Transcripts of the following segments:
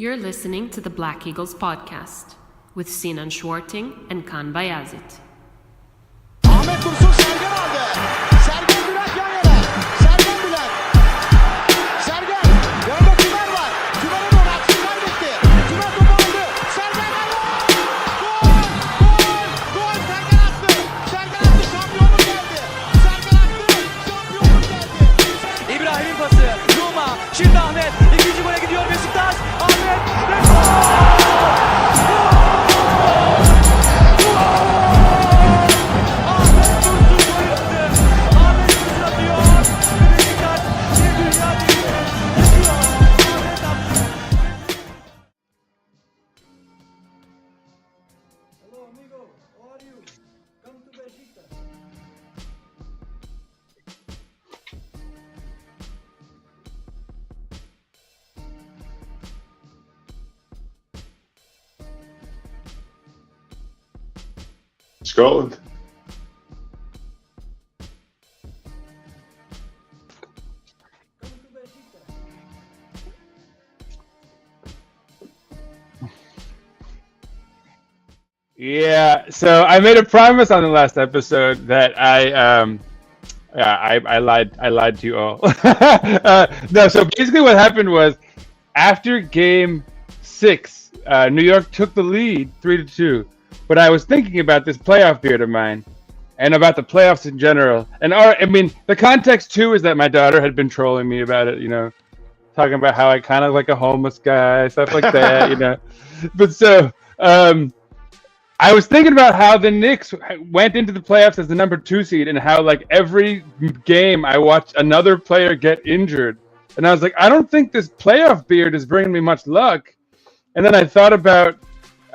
You're listening to the Black Eagles podcast with Sinan Schwarting and Kaan Bayazit. Ahmet Dursun Sergen aldı. Sergen Bülent yan yana. Sergen Bülent. Sergen. Yanında Tümer var. Tümer'e doğru aksın kaybetti. Tümer topu aldı. Sergen gol! Gol! Gol! Gol! Sergen attı. Sergen attı. Şampiyonluk geldi. Sergen attı. Şampiyonluk geldi. İbrahim'in pası. Zuma. Şimdi Ahmet. İkinci gole gidiyor Beşiktaş. Ahmet. Ve gol! Scotland. Yeah, so I made a promise on the last episode that I lied to you all. No, so basically what happened was after game 6, New York took the lead 3-2. But I was thinking about this playoff beard of mine and about the playoffs in general. And I mean, the context too is that my daughter had been trolling me about it, you know, talking about how I kind of like a homeless guy, stuff like that, you know. But so I was thinking about how the Knicks went into the playoffs as the number 2 seed and how like every game I watched another player get injured. And I was like, I don't think this playoff beard is bringing me much luck. And then I thought about,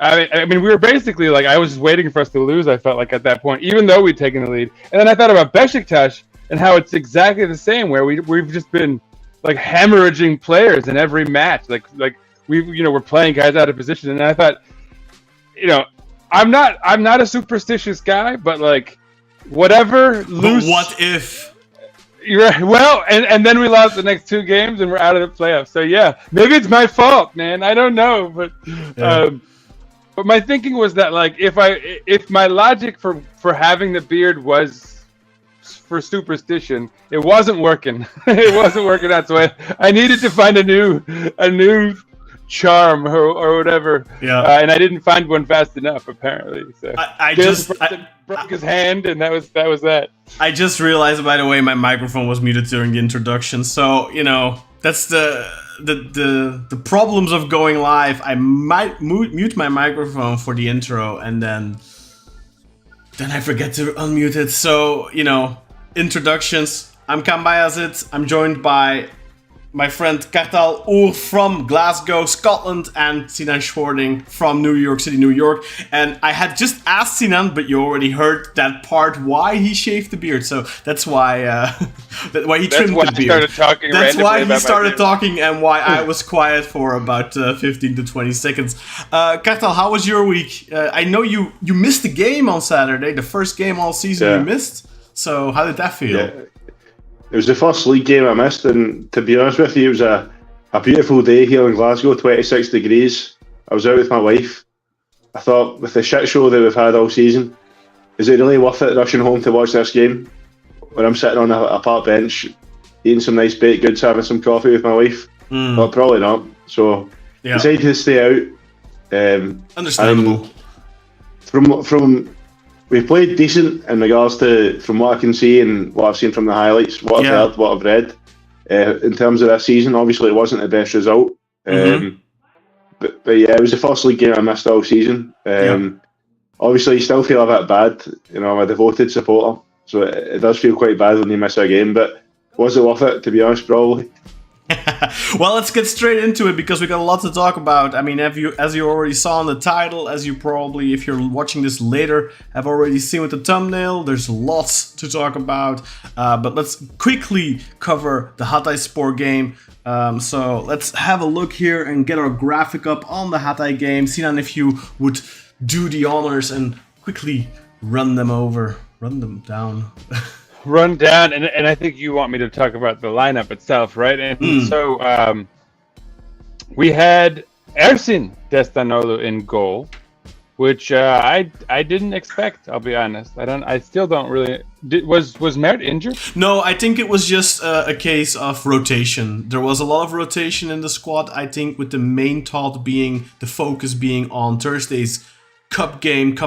I mean, we were basically like, I was just waiting for us to lose, I felt like at that point, even though we'd taken the lead. And then I thought about Beşiktaş and how it's exactly the same, where we've just been like hemorrhaging players in every match. Like we're playing guys out of position. And I thought, you know, I'm not a superstitious guy, but like whatever loose. But what if? You're right. Well, and then we lost the next 2 games and we're out of the playoffs. So yeah, maybe it's my fault, man. I don't know, but but my thinking was that like if my logic for having the beard was for superstition, it wasn't working. It wasn't working out. So I needed to find a new charm or whatever. Yeah. And I didn't find one fast enough apparently. So I broke his hand and that was that. I just realized, by the way, my microphone was muted during the introduction. So, you know, that's the problems of going live. I might mute my microphone for the intro and then I forget to unmute it. So, you know, introductions. I'm Kaan Bayazit. I'm joined by my friend Kartal Oer from Glasgow, Scotland, and Sinan Schwarting from New York City, New York. And I had just asked Sinan, but you already heard that part, why he shaved the beard. So that's why why he trimmed the beard. That's why he started talking and why I was quiet for about 15 to 20 seconds. Kartal, how was your week? I know you missed the game on Saturday, the first game all season you missed. So how did that feel? Yeah. It was the first league game I missed, and to be honest with you, it was a beautiful day here in Glasgow, 26 degrees. I was out with my wife. I thought, with the shit show that we've had all season, is it really worth it rushing home to watch this game when I'm sitting on a park bench, eating some nice baked goods, having some coffee with my wife? Well, probably not. So, decided to stay out. Understandable. We played decent in regards to, from what I can see and what I've seen from the highlights, what I've heard, what I've read. In terms of this season, obviously it wasn't the best result. But yeah, it was the first league game I missed all season. Obviously, you still feel a bit bad. You know, I'm a devoted supporter, so it does feel quite bad when you miss a game. But was it worth it? To be honest, probably. Well, let's get straight into it because we got a lot to talk about. I mean, as you already saw in the title, as you probably, if you're watching this later, have already seen with the thumbnail, there's lots to talk about. But let's quickly cover the Hatayspor game. So let's have a look here and get our graphic up on the Hatay game. Sinan, if you would do the honors and quickly run them down. Run down, and I think you want me to talk about the lineup itself, right? And so we had Ersin Destanoğlu in goal, which I didn't expect. I'll be honest. I still don't really. Was Mert injured? No, I think it was just a case of rotation. There was a lot of rotation in the squad. I think with the main thought being the focus being on Thursday's cup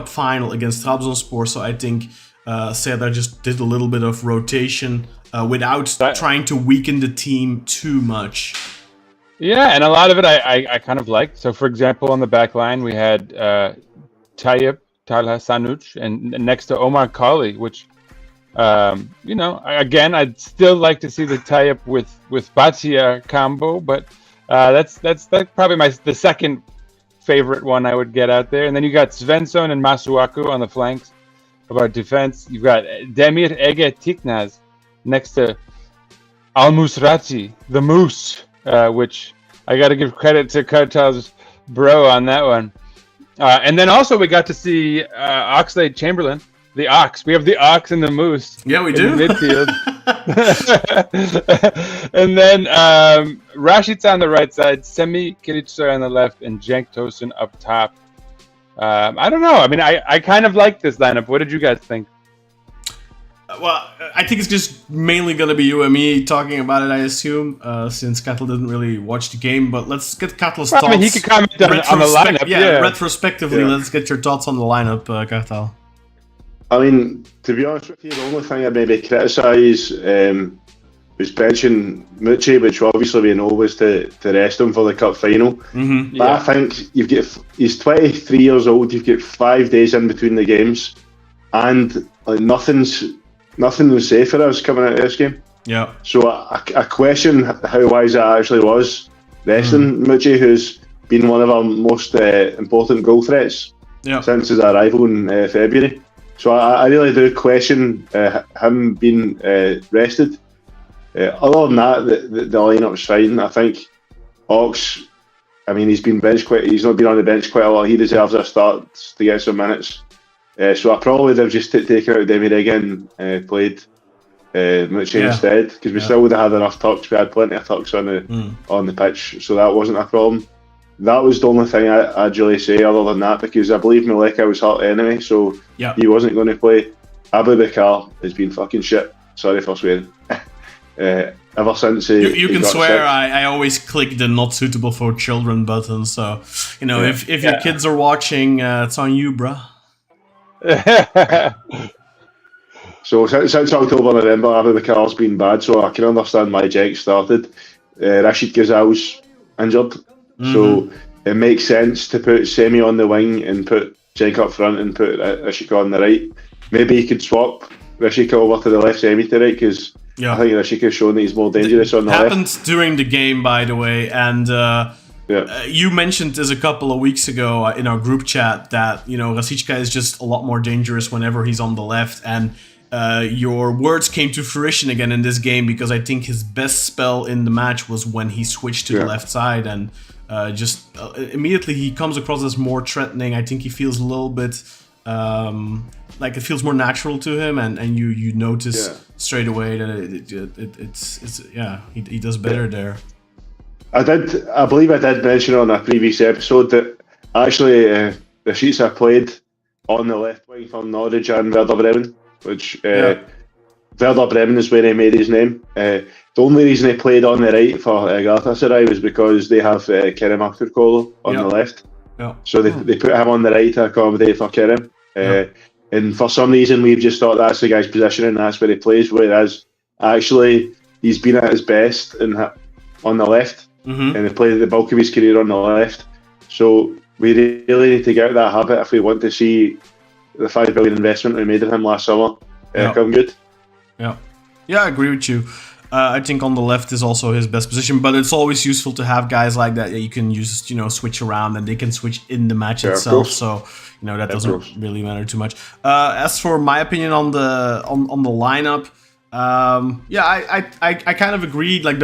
final against Trabzonspor. So I think Serdar just did a little bit of rotation without trying to weaken the team too much. Yeah, and a lot of it I kind of liked. So, for example, on the back line, we had Tayyip Talha Sanuc and next to Omar Colley, which, again, I'd still like to see the Tayyip with Batia combo, but that's probably the second favorite one I would get out there. And then you got Svensson and Masuaku on the flanks of our defense. You've got Demir Ege Tiknaz next to Al Musrati, the Moose. Which I got to give credit to Kartal's bro on that one. And then also we got to see Oxlade Chamberlain, the Ox. We have the Ox and the Moose. Yeah, we do. Midfield. And then Rashid's on the right side, Semi Kilitsoy on the left, and Cenk Tosun up top. I don't know. I mean, I kind of like this lineup. What did you guys think? Well, I think it's just mainly going to be you and me talking about it, I assume, since Katal didn't really watch the game. But let's get Katal's thoughts. I mean, he could comment on the lineup. Yeah, retrospectively, let's get your thoughts on the lineup, Katal. I mean, to be honest with you, the only thing I maybe criticise was benching Mucci, which obviously we know was to rest him for the cup final. Mm-hmm. But I think he's 23 years old, you've got 5 days in between the games, and nothing was safe for us coming out of this game. Yeah. So I question how wise it actually was resting Mucci, who's been one of our most important goal threats since his arrival in February. So I really do question him being rested. Other than that, the lineup's fine. I think Ox, I mean, he's not been on the bench quite a lot. He deserves a start to get some minutes. So I probably would have just taken out Demi Regan and played Mucci instead, because we still would have had enough tucks. We had plenty of tucks on the pitch, so that wasn't a problem. That was the only thing I'd really say other than that, because I believe Maleka was hurt anyway, so he wasn't going to play. Abu Bakar has been fucking shit. Sorry for swearing. Ever since you can got swear, sick. I always click the not suitable for children button, so if your kids are watching, it's on you, bruh. So since October, November, Abu Bakar's been bad, so I can understand why Cenk started. Rashid Ghazal's injured, so it makes sense to put Semi on the wing and put Cenk up front and put Rashika on the right. Maybe you could swap Rashika over to the left, Semi to the right, because I think Rashika's shown that he's more dangerous on the left. Happened during the game, by the way, and you mentioned this a couple of weeks ago in our group chat that Rasička is just a lot more dangerous whenever he's on the left, and your words came to fruition again in this game, because I think his best spell in the match was when he switched to the left side, and immediately he comes across as more threatening. I think he feels a little bit like it feels more natural to him, and you notice straight away that he does better there. I believe I did mention on a previous episode that actually Rashica played on the left wing for Norwich and Werder Bremen, which Werder Bremen is where he made his name. The only reason he played on the right for Galatasaray was because they have Kerem Aktürkoğlu on the left. Yeah. So they put him on the right to accommodate for Kerem. And for some reason we've just thought that's the guy's position and that's where he plays, whereas actually he's been at his best on the left. And he played the bulk of his career on the left. So we really need to get out of that habit if we want to see the $5 billion investment we made in him last summer come good. Yeah, I agree with you. I think on the left is also his best position, but it's always useful to have guys like that you can use, switch around, and they can switch in the match itself. So that doesn't really matter too much. As for my opinion on the lineup, I kind of agreed. Like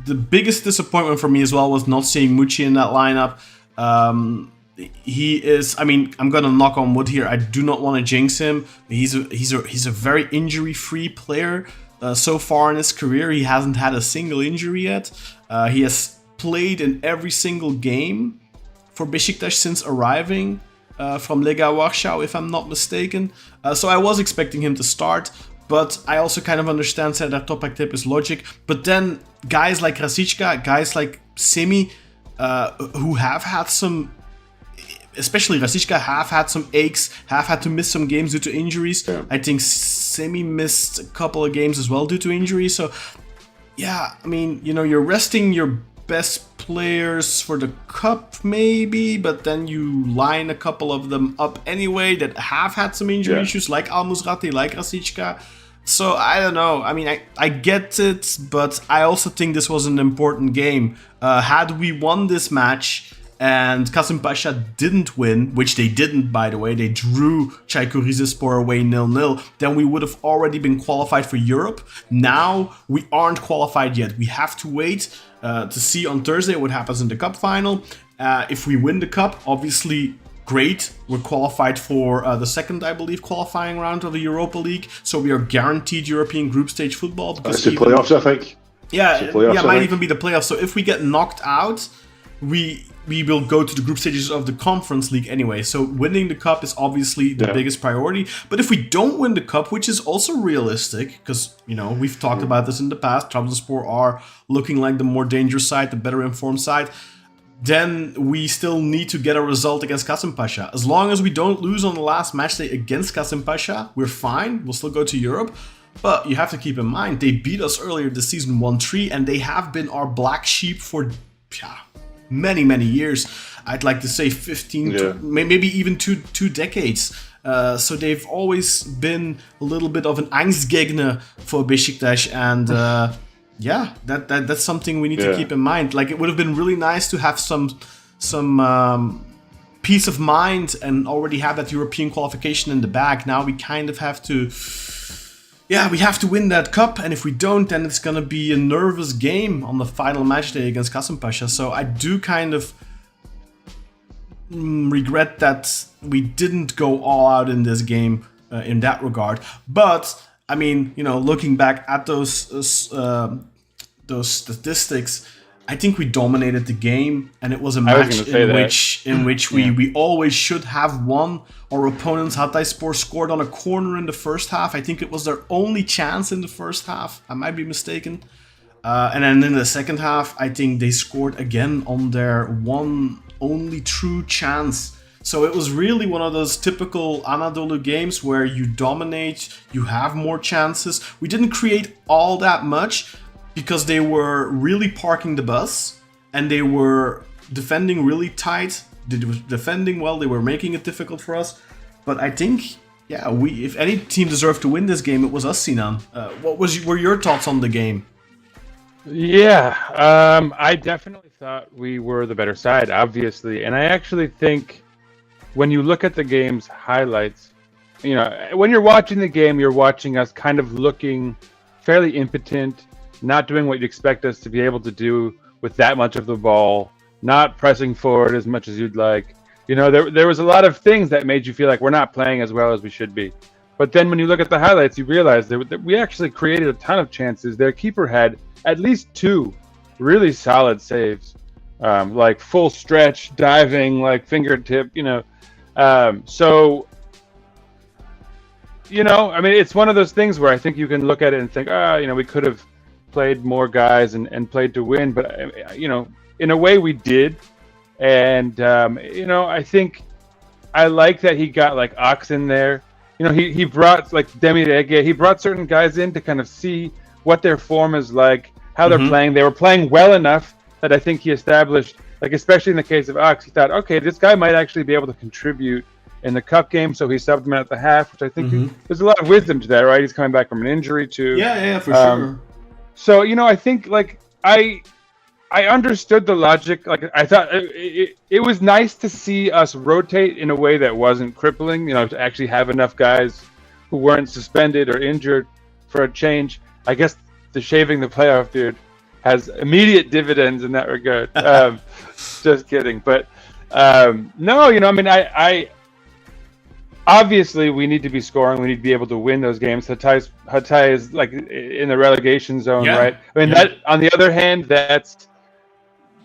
the biggest disappointment for me as well was not seeing Mucci in that lineup. He is, I mean, I'm gonna knock on wood here. I do not want to jinx him. He's a very injury-free player so far in his career. He hasn't had a single injury yet. He has played in every single game for Beşiktaş since arriving from Lega Warsaw, if I'm not mistaken. So I was expecting him to start, but I also kind of understand Serdar Topraktepe's logic. But then guys like Rashica, guys like Semi, who have had some, especially Rashica, have had some aches, have had to miss some games due to injuries. Yeah. I think Semi missed a couple of games as well due to injuries. So yeah, I mean, you're resting your best players for the cup maybe, but then you line a couple of them up anyway that have had some injury issues, like Al Musrati, like Rashica. So I don't know. I mean, I get it, but I also think this was an important game. Had we won this match and Kasımpaşa didn't win, which they didn't, by the way, they drew Çaykur Rizespor away 0-0, then we would have already been qualified for Europe. Now we aren't qualified yet. We have to wait to see on Thursday what happens in the cup final. If we win the cup, obviously great. We're qualified for the second, I believe, qualifying round of the Europa League. So we are guaranteed European group stage football. That's the playoffs, I think. Yeah, it might even be the playoffs. So if we get knocked out, we will go to the group stages of the Conference League anyway. So winning the cup is obviously the biggest priority. But if we don't win the cup, which is also realistic, because, we've talked about this in the past, Trabzonspor are looking like the more dangerous side, the better informed side, then we still need to get a result against Kasımpaşa. As long as we don't lose on the last match day against Kasımpaşa, we're fine. We'll still go to Europe. But you have to keep in mind, they beat us earlier this season 1-3, and they have been our black sheep for many, many years. I'd like to say 15, maybe even two decades. So they've always been a little bit of an Angstgegner for Beşiktaş, and that's something we need to keep in mind. Like, it would have been really nice to have some peace of mind and already have that European qualification in the bag. Now we kind of have to. Yeah, we have to win that cup, and if we don't, then it's going to be a nervous game on the final match day against Kasımpaşa. So I do kind of regret that we didn't go all out in this game in that regard. But, I mean, looking back at those statistics, I think we dominated the game, and it was a match in which we always should have won. Our opponents, Hatayspor, scored on a corner in the first half. I think it was their only chance in the first half. I might be mistaken. And then in the second half, I think they scored again on their one only true chance. So it was really one of those typical Anadolu games where you dominate, you have more chances. We didn't create all that much, because they were really parking the bus, and they were defending really tight. They were defending well. They were making it difficult for us. But I think, if any team deserved to win this game, it was us, Sinan. What were your thoughts on the game? Yeah, I definitely thought we were the better side, obviously. And I actually think when you look at the game's highlights, when you're watching the game, you're watching us kind of looking fairly impotent, not doing what you'd expect us to be able to do with that much of the ball, not pressing forward as much as you'd like. There was a lot of things that made you feel like we're not playing as well as we should be. But then when you look at the highlights, you realize that we actually created a ton of chances. Their keeper had at least 2 really solid saves, like full stretch, diving, like fingertip, So, I mean, it's one of those things where I think you can look at it and think, we could have played more guys and played to win, but in a way we did. And I think I like that he got like Ox in there. He brought like Demirege, he brought certain guys in to kind of see what their form is like, how they're playing. They were playing well enough that I think he established, like especially in the case of Ox, he thought, okay, this guy might actually be able to contribute in the cup game, so he subbed him at the half, which I think there's a lot of wisdom to that, right? He's coming back from an injury too. Yeah, for sure. So, I think, like, I understood the logic. Like, I thought it was nice to see us rotate in a way that wasn't crippling, to actually have enough guys who weren't suspended or injured for a change. I guess the shaving the playoff beard has immediate dividends in that regard. Just kidding. But, no, I obviously, we need to be scoring. We need to be able to win those games. Hatai is like in the relegation zone, right? I mean, that on the other hand, that's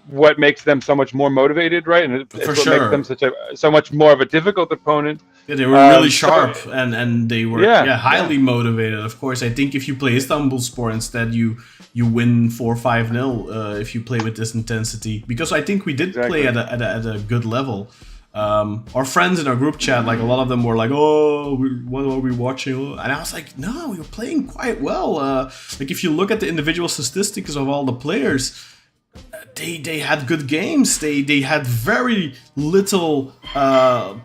what makes them so much more motivated, right? And it's what makes them so much more of a difficult opponent. Yeah, they were really sharp and they were highly motivated. Of course, I think if you play Istanbulspor instead, you win 4-5-0 if you play with this intensity. Because I think we did play at a good level. Our friends in our group chat, like a lot of them were like, "Oh, what are we watching?" And I was like, "No, we were playing quite well." Like if you look at the individual statistics of all the players, they had good games. They had very little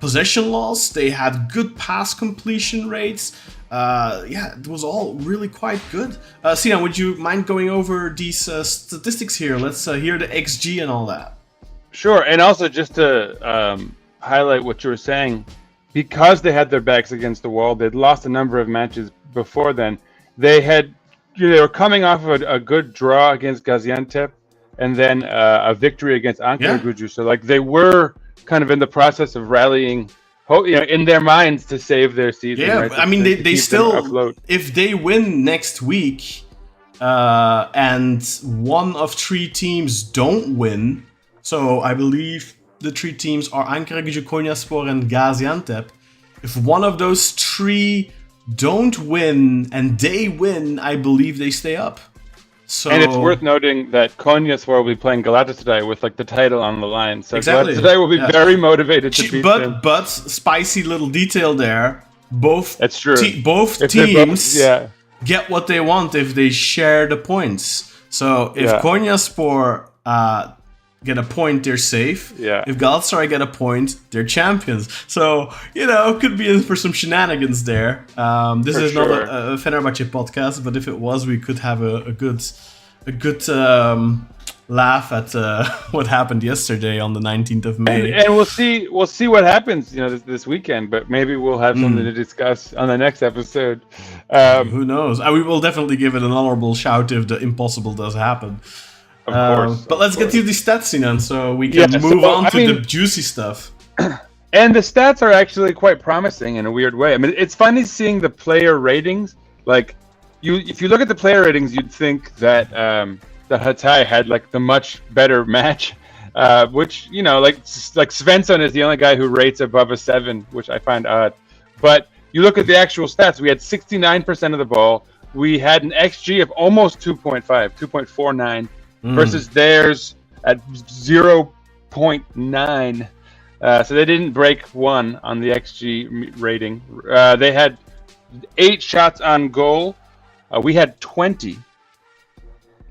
possession loss. They had good pass completion rates. It was all really quite good. Sinan, would you mind going over these statistics here? Let's hear the XG and all that. Sure, and also just to highlight what you were saying, because they had their backs against the wall, they'd lost a number of matches before then. They were coming off of a good draw against Gaziantep, and then a victory against Ankaragücü. So like they were kind of in the process of rallying, in their minds to save their season. Yeah, right? I mean they still, if they win next week, and one of 3 teams don't win. So I believe the 3 teams are Ankaragücü, Konyaspor, and Gaziantep. If one of those 3 don't win and they win, I believe they stay up. So, and it's worth noting that Konyaspor will be playing Galatasaray with like the title on the line. So Galatasaray will be very motivated to beat them. But spicy little detail there. That's true. Both teams get what they want if they share the points. So if Konyaspor get a point, they're safe. Yeah. If Galatasaray get a point, they're champions. So, could be in for some shenanigans there. This is not a Fenerbahce podcast, but if it was, we could have a good laugh at what happened yesterday on the 19th of May. And we'll see what happens, this weekend. But maybe we'll have something to discuss on the next episode. Who knows? We will definitely give it an honorable shout if the impossible does happen. Of course. But let's get to the stats, Sinan, so we can move on to the juicy stuff. And the stats are actually quite promising in a weird way. I mean, it's funny seeing the player ratings. Like, if you look at the player ratings, you'd think that that Hatay had like the much better match, which like Svensson is the only guy who rates above a 7, which I find odd. But you look at the actual stats. We had 69% of the ball. We had an XG of almost 2.5, 2.49. Versus theirs at 0.9. So they didn't break 1 on the XG rating. They had 8 shots on goal. We had 20.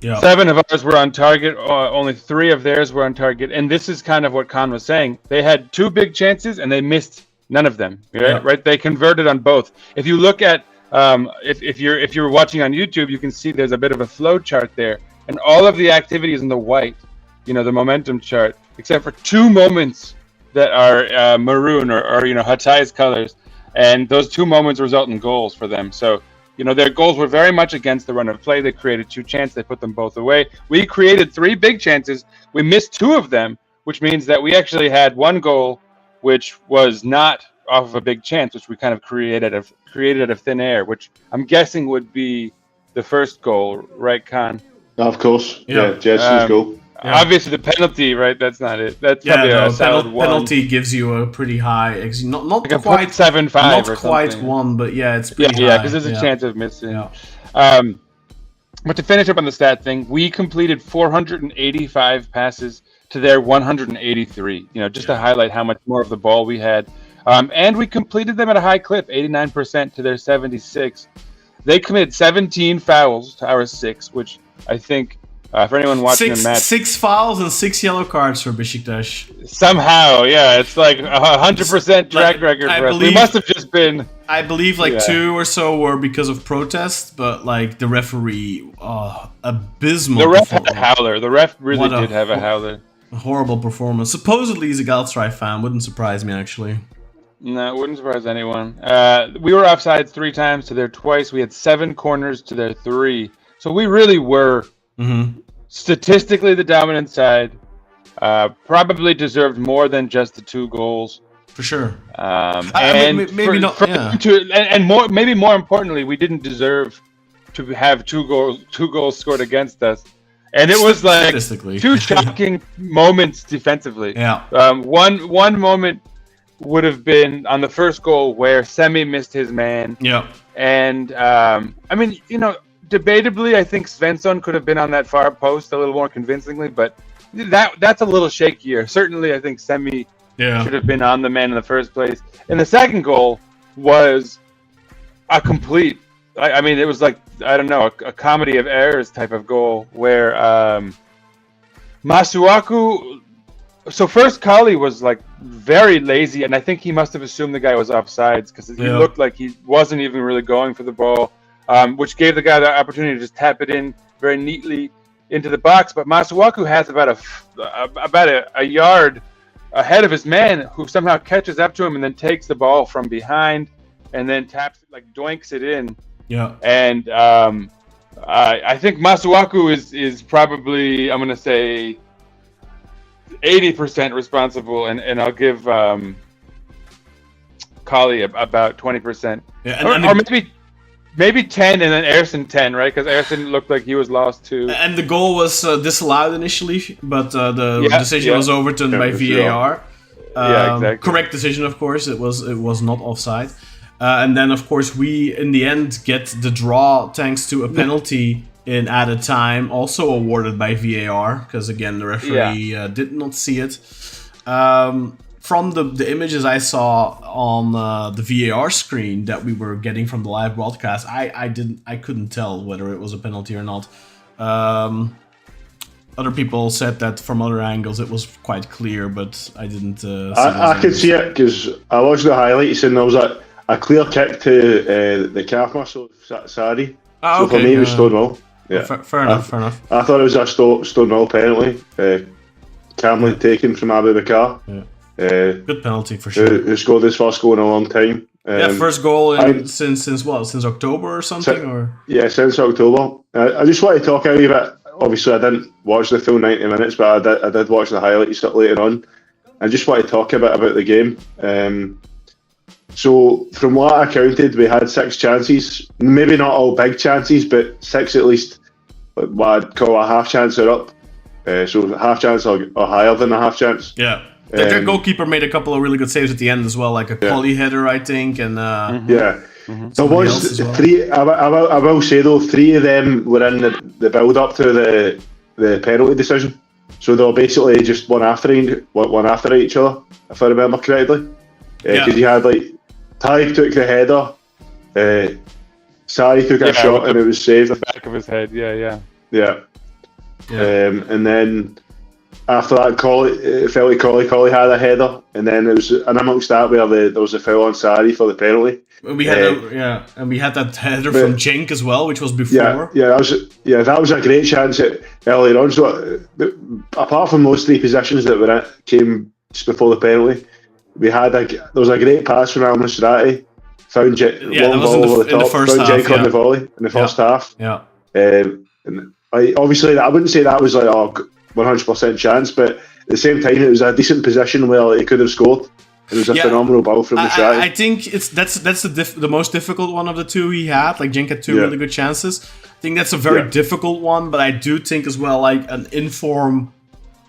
Yeah. 7 of ours were on target. Only 3 of theirs were on target. And this is kind of what Khan was saying. They had 2 big chances and they missed none of them. Right? They converted on both. If you look at if you're watching on YouTube, you can see there's a bit of a flow chart there. And all of the activity is in the white, the momentum chart, except for 2 moments that are maroon or Hatay's colors. And those 2 moments result in goals for them. So, their goals were very much against the run of play. They created 2 chances. They put them both away. We created 3 big chances. We missed 2 of them, which means that we actually had 1 goal, which was not off of a big chance, which we kind of created out of thin air, which I'm guessing would be the first goal, right, Khan? Of course, Jesse's goal. Obviously, the penalty, right? That's not it. That's probably a solid 1. Penalty gives you a pretty high XG. Not like quite 7.5, not or quite something. 1, but it's pretty high. Yeah, because there's a chance of missing. Yeah. But to finish up on the stat thing, we completed 485 passes to their 183. Just to highlight how much more of the ball we had, and we completed them at a high clip, 89% to their 76. They committed 17 fouls to our 6, which I think for anyone watching the match, 6 fouls and 6 yellow cards for Beşiktaş. Somehow, it's like 100% track record for us. We must have just been. I believe 2 or so were because of protest, but the referee, abysmal. The ref had a howler. The ref really did have a howler. Horrible performance. Supposedly he's a Galatasaray fan. Wouldn't surprise me actually. No, it wouldn't surprise anyone. We were offside 3 times to their twice. We had 7 corners to their 3. So we really were statistically the dominant side. Probably deserved more than just the 2 goals. For sure. Maybe more importantly, we didn't deserve to have two goals scored against us. And it was like Statistically. two shocking moments defensively. Yeah. One moment would have been on the first goal where Semi missed his man. Yeah. And I mean, debatably, I think Svensson could have been on that far post a little more convincingly, but that's a little shakier. Certainly, I think Semi should have been on the man in the first place. And the second goal was a complete. I mean, it was like, I don't know, a comedy of errors type of goal where Masuaku. So first, Kali was like very lazy, and I think he must have assumed the guy was offsides because he looked like he wasn't even really going for the ball, which gave the guy the opportunity to just tap it in very neatly into the box. But Masuaku has about a yard ahead of his man, who somehow catches up to him and then takes the ball from behind and then taps it, like doinks it in. Yeah. And I think Masuaku is probably, I'm going to say, 80% responsible, and I'll give Kali about 20%. Yeah, or maybe 10 and then Erson 10, right? Because Erson looked like he was lost too. And the goal was disallowed initially, but the decision was overturned by VAR. Exactly. Correct decision, of course. It was not offside. And then, of course, we in the end get the draw thanks to a penalty in added time, also awarded by VAR, because again the referee did not see it. From the images I saw on the VAR screen that we were getting from the live broadcast, I couldn't tell whether it was a penalty or not. Other people said that from other angles it was quite clear, but I didn't. I could see it because I watched the highlights and there was a clear kick to the calf muscle of Sari. So for me, it was Stonewall. Yeah, fair enough. I thought it was a Stonewall penalty, calmly taken from Abu Bakar. Yeah. Good penalty for sure. Who scored his first goal in a long time. First goal since October or something, since October. I just want to talk a wee bit. Obviously, I didn't watch the full 90 minutes, but I did watch the highlights later on. I just want to talk a bit about the game. So, from what I counted, we had 6 chances. Maybe not all big chances, but 6 at least. What I'd call a half chance or up. So, half chance or higher than a half chance. Yeah. Their goalkeeper made a couple of really good saves at the end as well, like a Collie header, I think, and there was 3. I will say though, 3 of them were in the build up to the penalty decision. So they were basically just one after each other, if I remember correctly. Because you had Ty took the header, Sai took a shot and it was saved. The back of his head, yeah. And then after that, it felt like Collie had a header, and then it was, and amongst that, where there was a foul on Sari for the penalty. We had and we had that header from Cenk as well, which was before. That was a great chance earlier on. So apart from those 3 positions that came just before the penalty, there was a great pass from Al Masrati, found long ball over the top, found Cenk on the volley in the first half. Yeah. And obviously, I wouldn't say that was like 100% chance, but at the same time, it was a decent position where he could have scored. It was a phenomenal ball from Masrati. I think that's the most difficult one of the 2 he had. Like Cenk had 2 really good chances. I think that's a very difficult one, but I do think as well, like an informed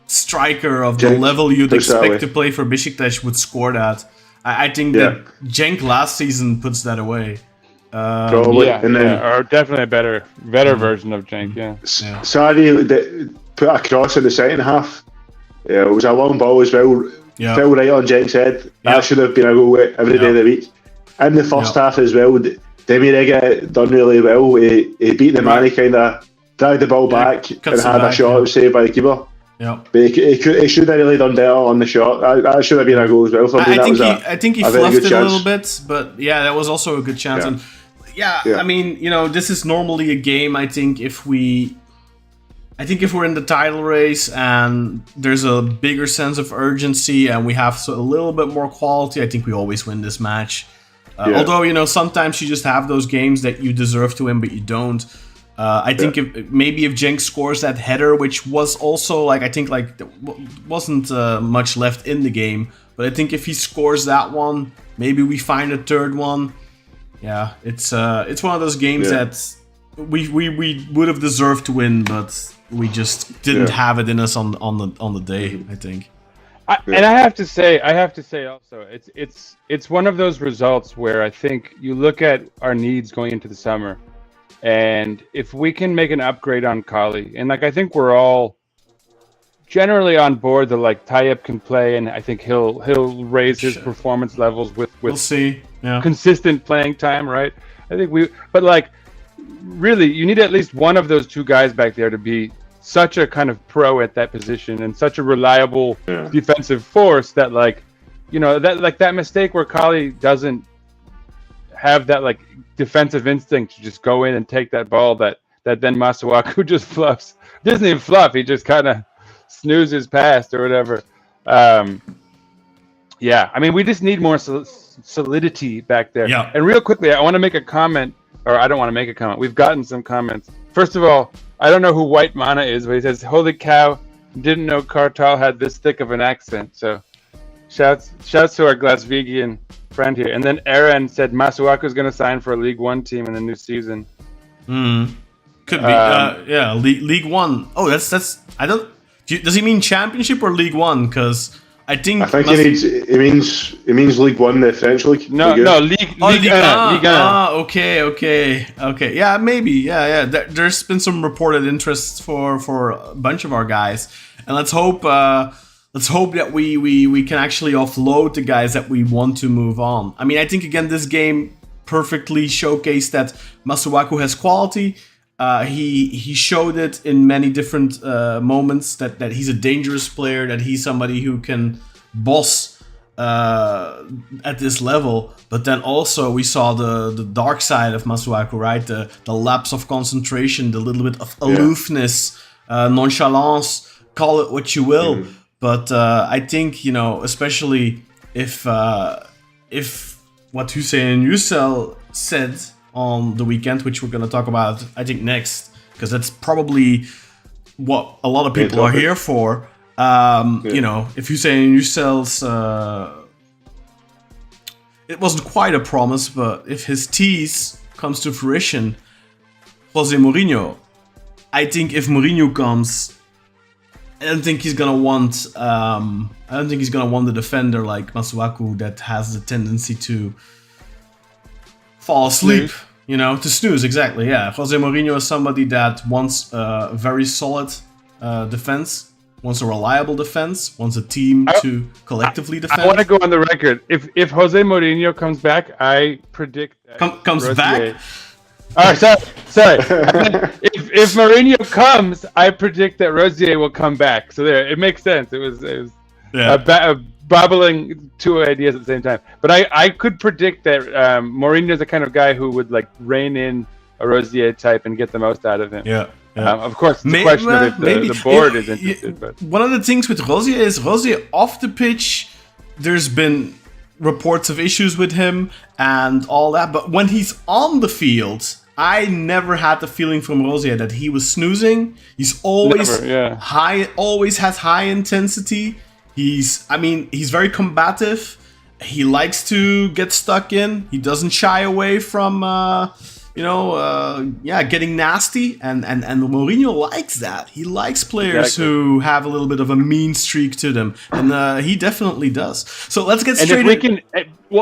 striker of the level you'd expect to play for Beşiktaş would score that. I think that Cenk last season puts that away. Probably, or definitely a better version of Cenk. Sari put a cross in the second half. It was a long ball as well. Fell right on Cenk's head. That should have been a goal every day of the week. In the first half as well, Demirega done really well. He beat the man. He kind of dragged the ball back and had a shot. It was saved by the keeper. Yeah, but he should have really done better on the shot. That should have been a goal as well for me. I think he fluffed it a little bit, but that was also a good chance. And I mean, this is normally a game. I think if we're in the title race and there's a bigger sense of urgency and we have a little bit more quality, I think we always win this match. Although sometimes you just have those games that you deserve to win, but you don't. I think if Cenk scores that header, which was also wasn't much left in the game, but I think if he scores that one, maybe we find a third one. It's one of those games that we would have deserved to win, but we just didn't have it in us on the day. I think. And I have to say also, it's one of those results where I think you look at our needs going into the summer, and if we can make an upgrade on Kali, and like I think we're all generally on board that like Tayyip can play, and I think he'll raise his performance levels with We'll see. Yeah. consistent playing time, right? I think but like really, you need at least one of those two guys back there to be such a kind of pro at that position and such a reliable defensive force that like, you know, that mistake where Kali doesn't have that like defensive instinct to just go in and take that ball that then Masuaku just fluffs. Doesn't even fluff. He just kind of snoozes past or whatever. Yeah, I mean, we just need more solidity back there. Yeah. And real quickly, I want to make a comment, or I don't want to make a comment. We've gotten some comments. First of all, I don't know who White Mana is, but he says, "Holy cow, didn't know Kartal had this thick of an accent." So, shouts to our Glaswegian friend here. And then Aaron said Masuaku is going to sign for a League One team in the new season. Could be. League One. Oh, that's. I don't. Does he mean Championship or League One? Because I think he means League One, the French league. No, League 1. Okay. Yeah, maybe. Yeah. There's been some reported interest for a bunch of our guys, and let's hope that we can actually offload the guys that we want to move on. I mean, I think again this game perfectly showcased that Masuaku has quality. He showed it in many different moments that he's a dangerous player, that he's somebody who can boss at this level. But then also we saw the dark side of Masuaku, right? The lapse of concentration, the little bit of aloofness, nonchalance, call it what you will. But I think, you know, especially if what Hüseyin Yücel said on the weekend, which we're going to talk about, I think, next, because that's probably what a lot of people are here for. You know, if Hüseyin Yücel's, it wasn't quite a promise, but if his tease comes to fruition, José Mourinho, I think if Mourinho comes, I don't think he's gonna want the defender like Masuaku that has the tendency to fall asleep, you know, to snooze. Exactly, yeah. José Mourinho is somebody that wants a very solid defense, wants a reliable defense, wants a team to collectively defend. I want to go on the record. If José Mourinho comes back, I predict comes back. Oh, sorry. if Mourinho comes, I predict that Rosier will come back. So there, it makes sense. It was babbling two ideas at the same time. But I could predict that Mourinho is the kind of guy who would like rein in a Rosier type and get the most out of him. Yeah. Of course, the question of if the board is interested. But one of the things with Rosier is Rosier off the pitch. There's been reports of issues with him and all that, but when he's on the field, I never had the feeling from Rosier that he was snoozing. He's always high, always has high intensity. He's very combative. He likes to get stuck in. He doesn't shy away from getting nasty, and Mourinho likes that. He likes players who have a little bit of a mean streak to them, and he definitely does. So let's get straight.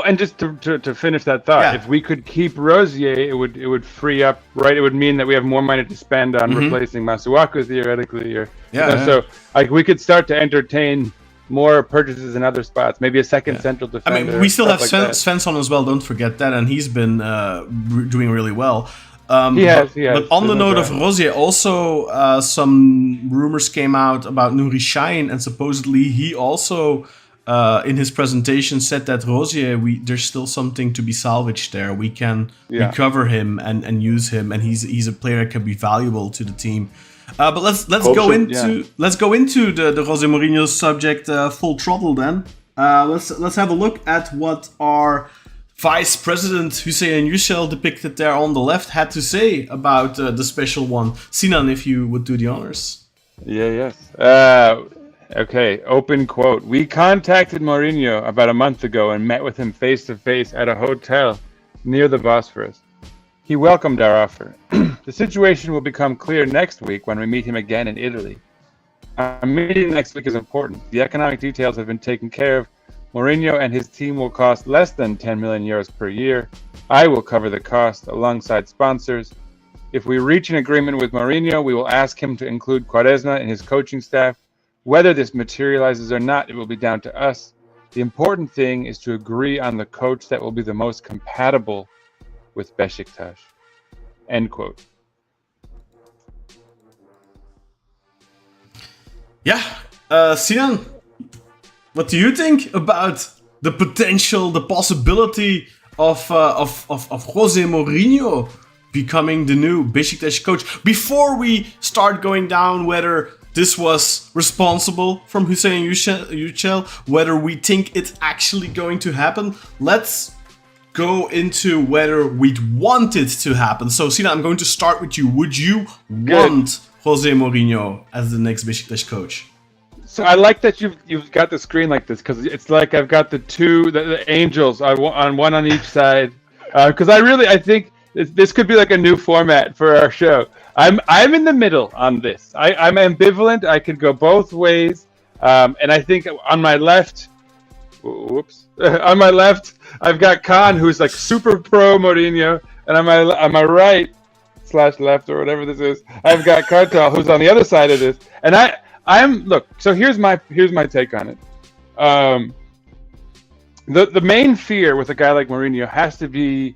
And just to finish that thought, if we could keep Rosier, it would free up, right? It would mean that we have more money to spend on replacing Masuaku theoretically, so like we could start to entertain more purchases in other spots, maybe a second central defender. I mean, we still have Svensson as well, don't forget that, and he's been doing really well. He has. But on the note of Rosier, also some rumors came out about Nuri Sahin, and supposedly he also, in his presentation, said that Rosier, there's still something to be salvaged there. We can recover him and use him, and he's a player that can be valuable to the team. But let's go into the José Mourinho subject full throttle then. Let's have a look at what our Vice President Hüseyin Yücel, depicted there on the left, had to say about the special one. Sinan, if you would do the honors. Yes. Okay, open quote. We contacted Mourinho about a month ago and met with him face to face at a hotel near the Bosphorus. He welcomed our offer. The situation will become clear next week when we meet him again in Italy. Our meeting next week is important. The economic details have been taken care of. Mourinho and his team will cost less than 10 million euros per year. I will cover the cost alongside sponsors. If we reach an agreement with Mourinho, we will ask him to include Quaresma in his coaching staff. Whether this materializes or not, it will be down to us. The important thing is to agree on the coach that will be the most compatible with Beşiktaş. End quote. Yeah, Sinan, what do you think about the potential, the possibility of José Mourinho becoming the new Beşiktaş coach? Before we start going down whether this was responsible from Hüseyin Yücel, whether we think it's actually going to happen, let's go into whether we'd want it to happen. So, Sinan, I'm going to start with you. Would you want José Mourinho as the next Beşiktaş coach? So I like that you've got the screen like this, because it's like I've got the angels on one on each side. Because I think this could be like a new format for our show. I'm in the middle on this. I'm ambivalent. I could go both ways. And I think on my left, on my left, I've got Khan, who's like super pro Mourinho, and on my right / left or whatever this is, I've got Kartal, who's on the other side of this. And I'm look. So here's my take on it. The main fear with a guy like Mourinho has to be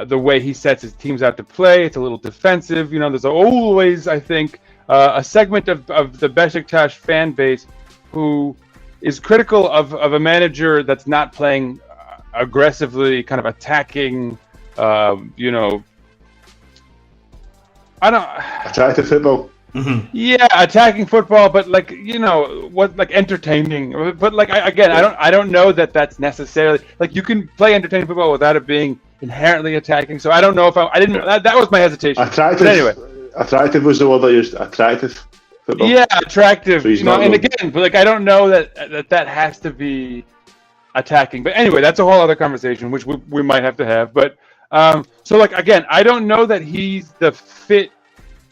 the way he sets his teams out to play. It's a little defensive. You know, there's always, I think, a segment of the Beşiktaş fan base who is critical of a manager that's not playing aggressively, kind of attacking. You know, I don't attractive football. Mm-hmm. Yeah, attacking football, but like, you know, what, like entertaining. But like, I don't know that that's necessarily, like, you can play entertaining football without it being inherently attacking. So I don't know if I didn't. That was my hesitation. Attractive. But anyway, attractive was the word I used. Attractive football. Yeah, attractive. So you know, and again, but like, I don't know that has to be attacking. But anyway, that's a whole other conversation, which we might have to have. But so like, again, I don't know that he's the fit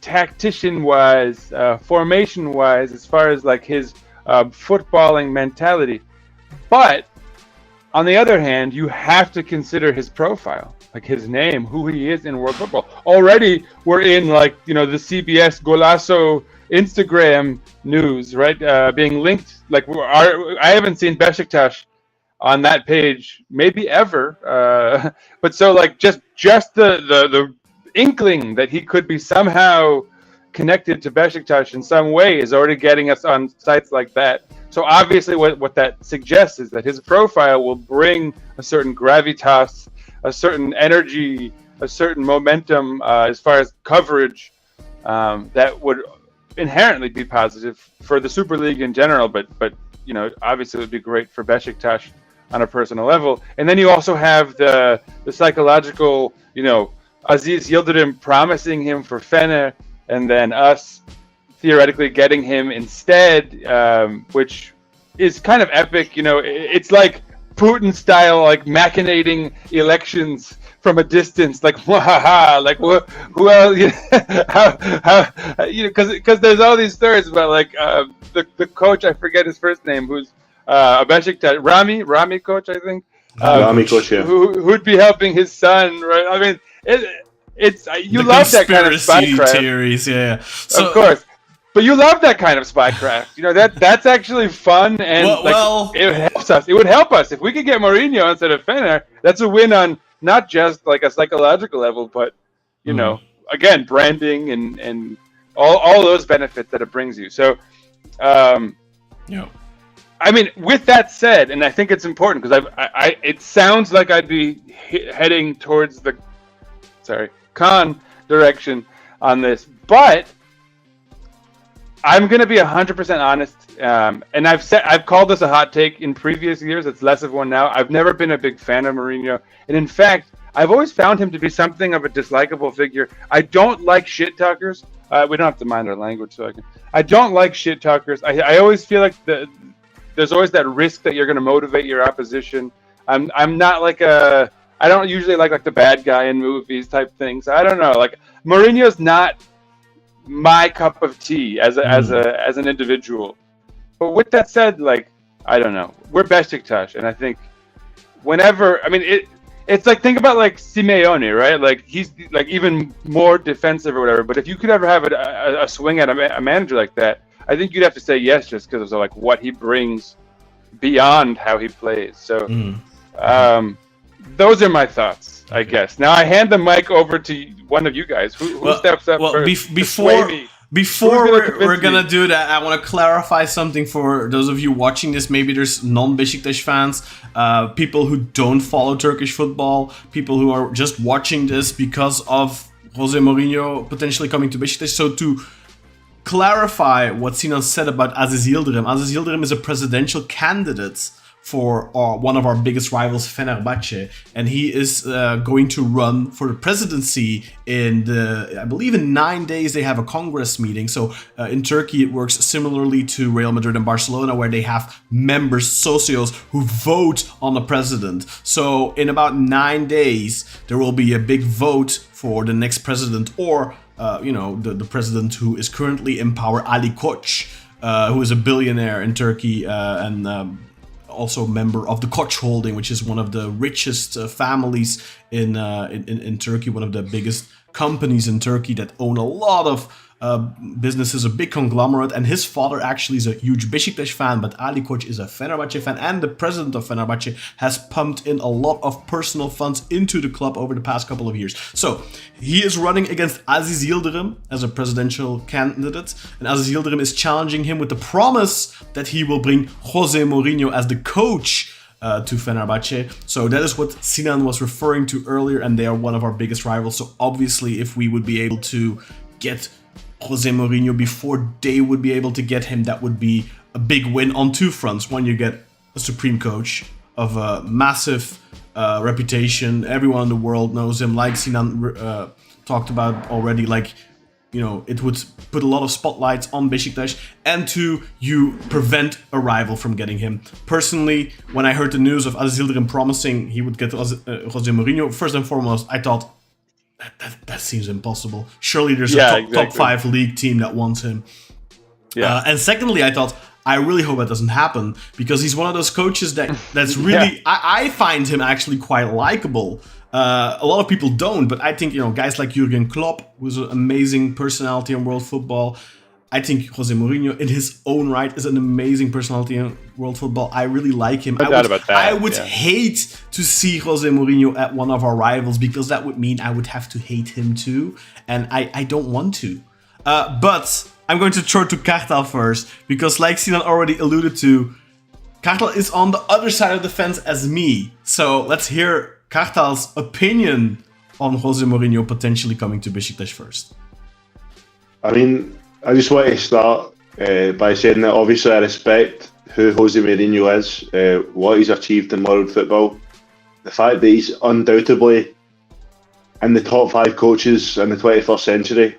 tactician-wise, formation-wise, as far as like his footballing mentality. But on the other hand, you have to consider his profile, like his name, who he is in world football. Already, we're in like, you know, the CBS Golazo Instagram news, right? Being linked. Like, I haven't seen Beşiktaş on that page, maybe ever. But so like just the inkling that he could be somehow connected to Beşiktaş in some way is already getting us on sites like that. So obviously what that suggests is that his profile will bring a certain gravitas, a certain energy, a certain momentum as far as coverage that would inherently be positive for the Super League in general, but you know, obviously it would be great for Beşiktaş on a personal level. And then you also have the psychological, you know, Aziz Yildirim promising him for Fener, and then us theoretically getting him instead, which is kind of epic. You know, it's like Putin style, like machinating elections from a distance, like wahaha, like who else? You know, how you know, because there's all these stories about like the coach, I forget his first name, who's a Beşiktaş, Rami coach, I think. Rami coach, yeah. Who'd be helping his son, right? I mean, it's you the love that kind of spycraft theories, yeah. So, of course, but you love that kind of spycraft. You know, that's actually fun, and it helps us. It would help us if we could get Mourinho instead of Fener. That's a win on not just like a psychological level, but you know, again, branding and all those benefits that it brings you. So, yeah. I mean, with that said, and I think it's important because it sounds like I'd be heading towards the Khan direction on this, but I'm going to be 100% honest. And I've called this a hot take in previous years. It's less of one now. I've never been a big fan of Mourinho, and in fact, I've always found him to be something of a dislikable figure. I don't like shit talkers. We don't have to mind our language, so I don't like shit talkers. I always feel like there's always that risk that you're going to motivate your opposition. I'm not like I I don't usually like the bad guy in movies type things. I don't know. Like Mourinho's not my cup of tea as an individual. But with that said, like I don't know, we're Beşiktaş, and I think it's like think about like Simeone, right? Like he's like even more defensive or whatever. But if you could ever have a swing at a manager like that, I think you'd have to say yes, just because of like what he brings beyond how he plays. So, those are my thoughts, I guess. Now I hand the mic over to one of you guys. Who steps up first? Before we're gonna do that, I want to clarify something for those of you watching this. Maybe there's non-Beşiktaş fans, people who don't follow Turkish football, people who are just watching this because of José Mourinho potentially coming to Beşiktaş. So to clarify what Sinan said about Aziz Yildirim is a presidential candidate for one of our biggest rivals, Fenerbahce, and he is going to run for the presidency I believe in 9 days they have a Congress meeting. So in Turkey it works similarly to Real Madrid and Barcelona, where they have members, socios, who vote on the president. So in about 9 days there will be a big vote for the next president, or the president who is currently in power, Ali Koç, who is a billionaire in Turkey and also a member of the Koç Holding, which is one of the richest families in Turkey, one of the biggest companies in Turkey that own a lot of businesses, a big conglomerate. And his father actually is a huge Beşiktaş fan, but Ali Koç is a Fenerbahce fan, and the president of Fenerbahce has pumped in a lot of personal funds into the club over the past couple of years. So he is running against Aziz Yildirim as a presidential candidate, and Aziz Yildirim is challenging him with the promise that he will bring José Mourinho as the coach to Fenerbahce. So that is what Sinan was referring to earlier, and they are one of our biggest rivals. So obviously if we would be able to get José Mourinho before they would be able to get him, that would be a big win on two fronts. One, you get a supreme coach of a massive reputation. Everyone in the world knows him, like Sinan talked about already. Like, it would put a lot of spotlights on Beşiktaş. And two, you prevent a rival from getting him. Personally, when I heard the news of Aziz Yildirim promising he would get José Mourinho, first and foremost, I thought, that seems impossible. Surely there's a top 5 league team that wants him. Yeah. And secondly, I thought, I really hope that doesn't happen, because he's one of those coaches that's really... I find him actually quite likable. A lot of people don't, but I think, guys like Jurgen Klopp, who's an amazing personality in world football. I think José Mourinho, in his own right, is an amazing personality in world football. I really like him. I would hate to see José Mourinho at one of our rivals, because that would mean I would have to hate him too, and I don't want to. But I'm going to throw to Kartal first, because like Sinan already alluded to, Kartal is on the other side of the fence as me. So let's hear Kartal's opinion on José Mourinho potentially coming to Beşiktaş first. I just want to start by saying that obviously I respect who José Mourinho is, what he's achieved in world football, the fact that he's undoubtedly in the top 5 coaches in the 21st century.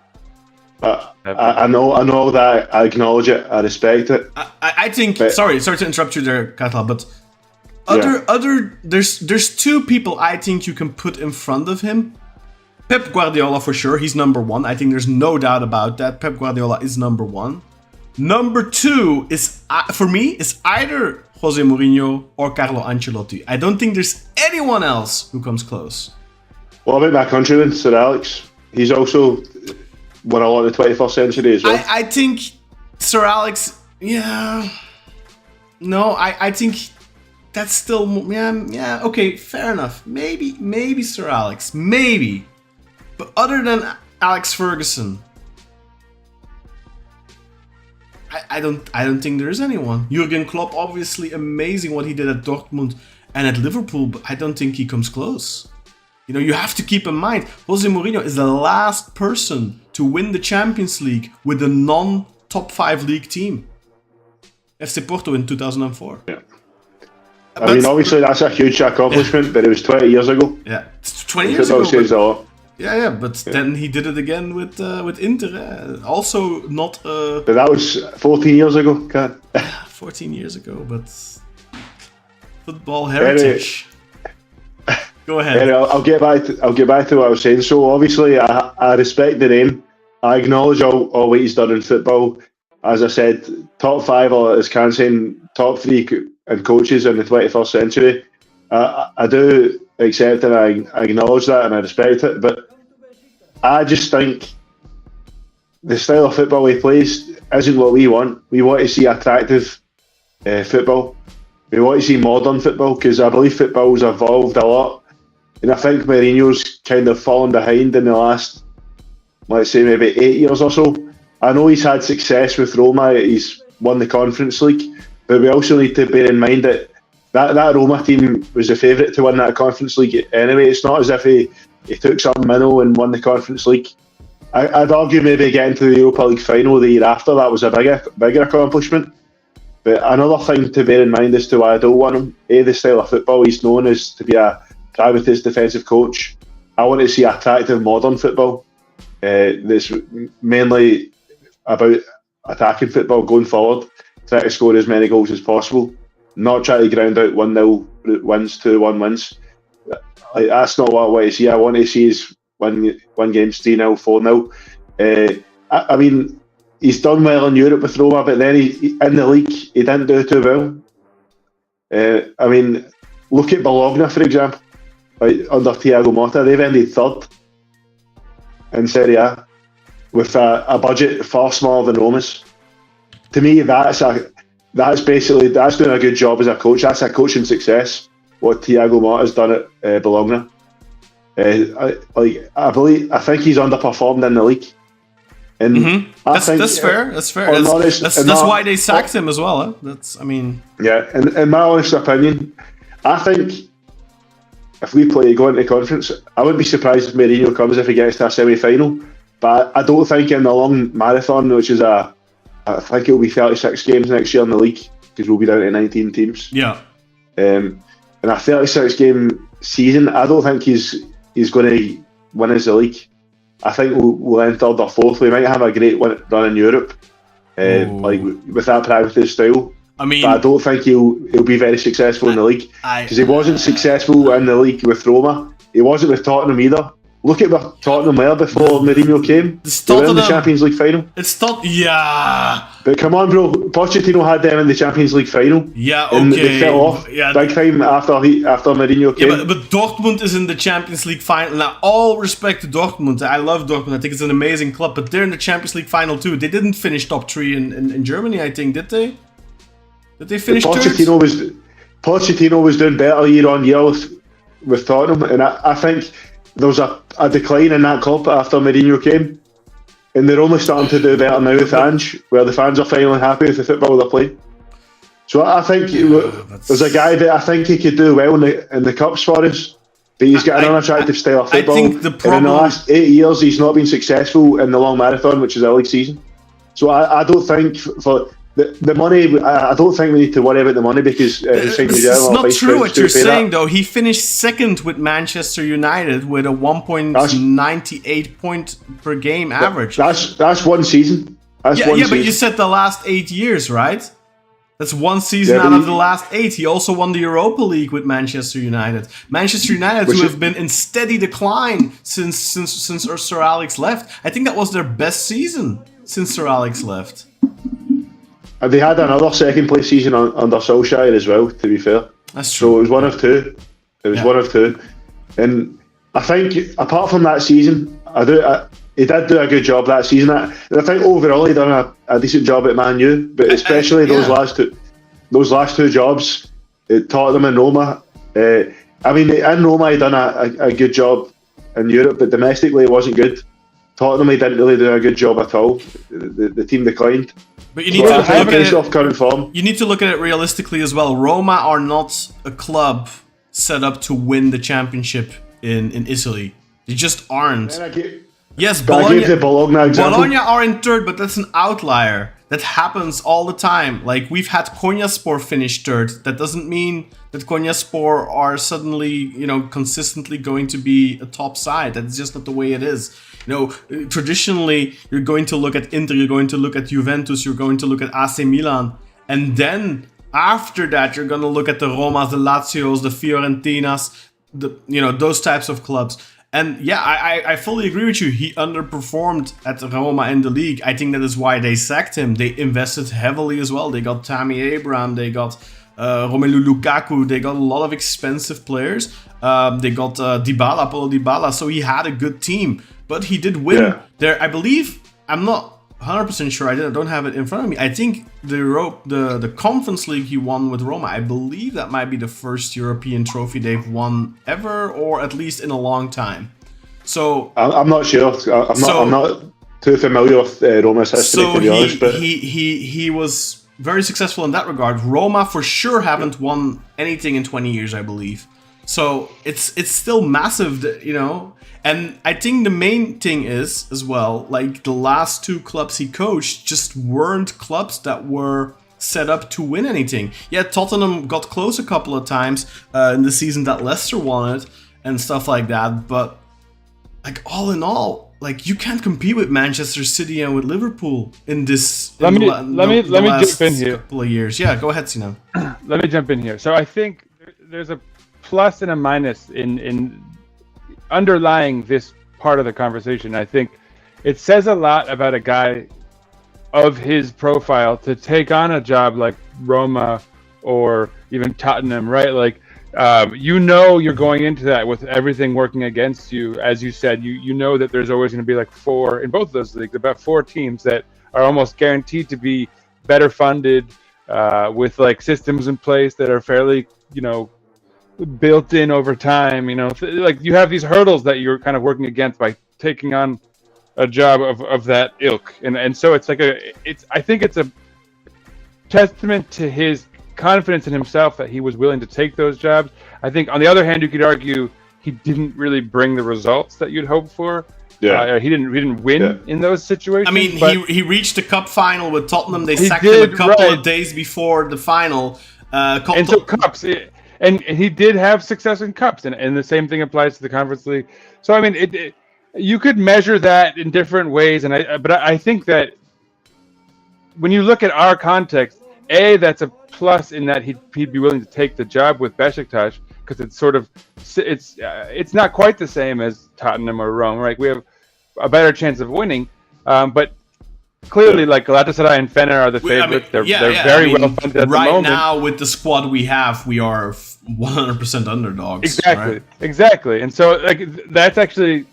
I know that, I acknowledge it, I respect it. I think, sorry to interrupt you there, Kartal, but there's 2 people I think you can put in front of him. Pep Guardiola for sure, he's number 1. I think there's no doubt about that. Pep Guardiola is number 1. Number 2 is, for me, is either José Mourinho or Carlo Ancelotti. I don't think there's anyone else who comes close. What about my countryman, Sir Alex? He's also won a lot in the 21st century as well. I think Sir Alex, no, I think that's still, okay, fair enough. Maybe Sir Alex, maybe. But other than Alex Ferguson, I don't think there is anyone. Jurgen Klopp, obviously amazing what he did at Dortmund and at Liverpool, but I don't think he comes close. You have to keep in mind, José Mourinho is the last person to win the Champions League with a non-top 5 league team. FC Porto in 2004. Yeah. Obviously that's a huge accomplishment, but it was 20 years ago. Yeah, it's 20 years ago. Changed a lot. Yeah, but then he did it again with Inter. Also not... But that was 14 years ago, Kat. 14 years ago, but... Football heritage. Go ahead. Yeah, I'll get back to what I was saying. So obviously, I respect the name. I acknowledge all what he's done in football. As I said, top 5, or as Can saying, top 3 and coaches in the 21st century. I do accept and I acknowledge that and I respect it. But I just think the style of football he plays isn't what we want. We want to see attractive football. We want to see modern football, because I believe football's evolved a lot. And I think Mourinho's kind of fallen behind in the last, let's say, maybe 8 years or so. I know he's had success with Roma. He's won the Conference League. But we also need to bear in mind that Roma team was the favourite to win that Conference League anyway. It's not as if he took some minnow and won the Conference League. I'd argue maybe getting to the Europa League final the year after, that was a bigger accomplishment. But another thing to bear in mind as to why I don't want him, the style of football he's known as to be a pragmatist defensive coach. I want to see attractive modern football that's mainly about attacking football, going forward, trying to score as many goals as possible, not trying to ground out 1-0 wins, 2-1 wins. That's not what I want to see. I want to see is win games 3-0, 4-0. I mean, he's done well in Europe with Roma, but then in the league he didn't do too well. I mean, look at Bologna, for example. Under Thiago Motta, they've ended 3rd in Serie A with a budget far smaller than Roma's. To me, that's doing a good job as a coach. That's a coaching success, what Thiago Motta's done at Bologna. I think he's underperformed in the league. And that's fair. That's fair. That's why they sacked him as well. Huh? In my honest opinion, I think if we go into conference, I wouldn't be surprised if Mourinho comes if he gets to a semi-final. But I don't think in the long marathon, which is I think it will be 36 games next year in the league, because we'll be down to 19 teams. Yeah. In a 36 game season, I don't think he's going to win as the league. I think we'll end 3rd or 4th. We might have a great run in Europe, with that pragmatist style. I mean, but I don't think he'll be very successful in the league, because he wasn't successful in the league with Roma. He wasn't with Tottenham either. Look at where Tottenham were before Mourinho came. They were in the Champions League final. But come on, bro. Pochettino had them in the Champions League final. Yeah, okay. And they fell off big time after Mourinho came. Yeah, but Dortmund is in the Champions League final. Now, all respect to Dortmund. I love Dortmund. I think it's an amazing club. But they're in the Champions League final too. They didn't finish top 3 in Germany, I think, did they? Did they finish third? Pochettino was doing better year on year with Tottenham. And I think there was a decline in that club after Mourinho came. And they're only starting to do better now with Ange, where the fans are finally happy with the football they're playing. So I think there's a guy that I think he could do well in the Cups for us, but he's got an unattractive style of football. I think the problem, and in the last 8 years, he's not been successful in the long marathon, which is a league season. So I don't think for the money, I don't think we need to worry about the money, because Hüseyin Yücel, it's not true what you're saying, though. He finished 2nd with Manchester United with a 1.98 point per game average. That's one season. But you said the last 8 years, right? That's one season out of the last 8. He also won the Europa League with Manchester United. Manchester United, who have been in steady decline since Sir Alex left. I think that was their best season since Sir Alex left. And they had another second place season under Solskjaer as well, to be fair. That's true. So it was one of two. One of two. And I think, apart from that season, he did do a good job that season. And I think overall he done a decent job at Man U, but especially those last two jobs, at Tottenham and Roma. In Roma he done a good job in Europe, but domestically it wasn't good. Tottenham he didn't really do a good job at all. The team declined. But you need to look at it off current form. You need to look at it realistically as well. Roma are not a club set up to win the championship in Italy. They just aren't. Yes, Bologna are in 3rd, but that's an outlier. That happens all the time. Like, we've had Konyaspor finish 3rd. That doesn't mean that Konyaspor are suddenly, consistently going to be a top side. That's just not the way it is. Traditionally, you're going to look at Inter, you're going to look at Juventus, you're going to look at AC Milan, and then after that, you're going to look at the Romas, the Lazios, the Fiorentinas. those types of clubs. And yeah, I fully agree with you. He underperformed at Roma in the league. I think that is why they sacked him. They invested heavily as well. They got Tammy Abraham, they got Romelu Lukaku, they got a lot of expensive players. They got Paulo Dybala, so he had a good team. But he did win there. I believe, I'm not 100% sure, I don't have it in front of me. I think the Conference League he won with Roma, I believe that might be the first European trophy they've won ever, or at least in a long time. So I'm not sure. I'm not too familiar with Roma's history, to be honest. But he was very successful in that regard. Roma for sure haven't won anything in 20 years, I believe. So it's still massive, And I think the main thing is, as well, like the last 2 clubs he coached just weren't clubs that were set up to win anything. Yeah, Tottenham got close a couple of times in the season that Leicester won it and stuff like that. But like all in all, like you can't compete with Manchester City and with Liverpool in this. Let me jump in here. Couple of years, yeah. Go ahead, Sinan. Let me jump in here. So I think there's a plus and a minus in underlying this part of the conversation. I think it says a lot about a guy of his profile to take on a job like Roma or even Tottenham, right? Like, you're going into that with everything working against you. As you said, you know that there's always going to be like 4 in both of those leagues, about 4 teams that are almost guaranteed to be better funded, with like systems in place that are fairly, built in over time. Like you have these hurdles that you're kind of working against by taking on a job of that ilk, and so it's like I think it's a testament to his confidence in himself that he was willing to take those jobs. I think on the other hand, you could argue he didn't really bring the results that you'd hope for. Yeah, he didn't win in those situations. I mean, he reached the cup final with Tottenham. They sacked him a couple of days before the final. Cups. And he did have success in cups, and the same thing applies to the Conference League. So I mean, you could measure that in different ways, but I think that when you look at our context, that's a plus in that he'd be willing to take the job with Beşiktaş, because it's not quite the same as Tottenham or Rome, right? We have a better chance of winning, but clearly, like Galatasaray and Fener are the favorites. They're very well funded at the moment. Right now, with the squad we have, we are 100% underdogs. Exactly. And so, like, that's actually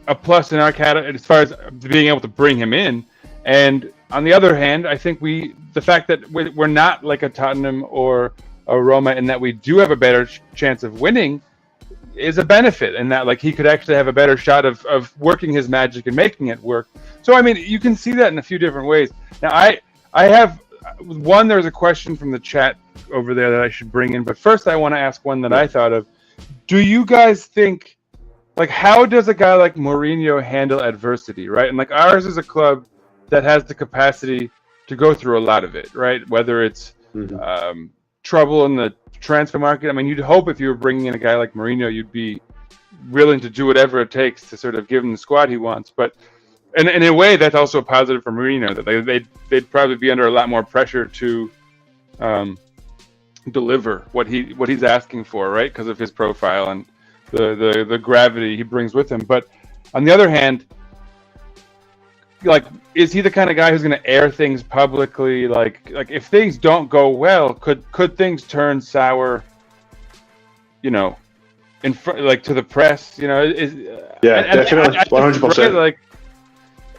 a plus in our category as far as being able to bring him in. And on the other hand, I think the fact that we're not like a Tottenham or a Roma, and that we do have a better chance of winning, is a benefit, and that like he could actually have a better shot of working his magic and making it work. So I mean, you can see that in a few different ways. Now I have one. There's a question from the chat over there that I should bring in, but first I want to ask one that I thought of. Do you guys think, like, how does a guy like Mourinho handle adversity, right? And like ours is a club that has the capacity to go through a lot of it, right? Whether it's trouble in the transfer market. I mean, you'd hope if you were bringing in a guy like Mourinho, you'd be willing to do whatever it takes to sort of give him the squad he wants. But and in a way, that's also a positive for Mourinho, that they'd probably be under a lot more pressure to deliver what he's asking for, right? Because of his profile and the gravity he brings with him. But on the other hand, like, is he the kind of guy who's going to air things publicly? Like if things don't go well, could things turn sour? In front, like to the press. Definitely, 100%. Like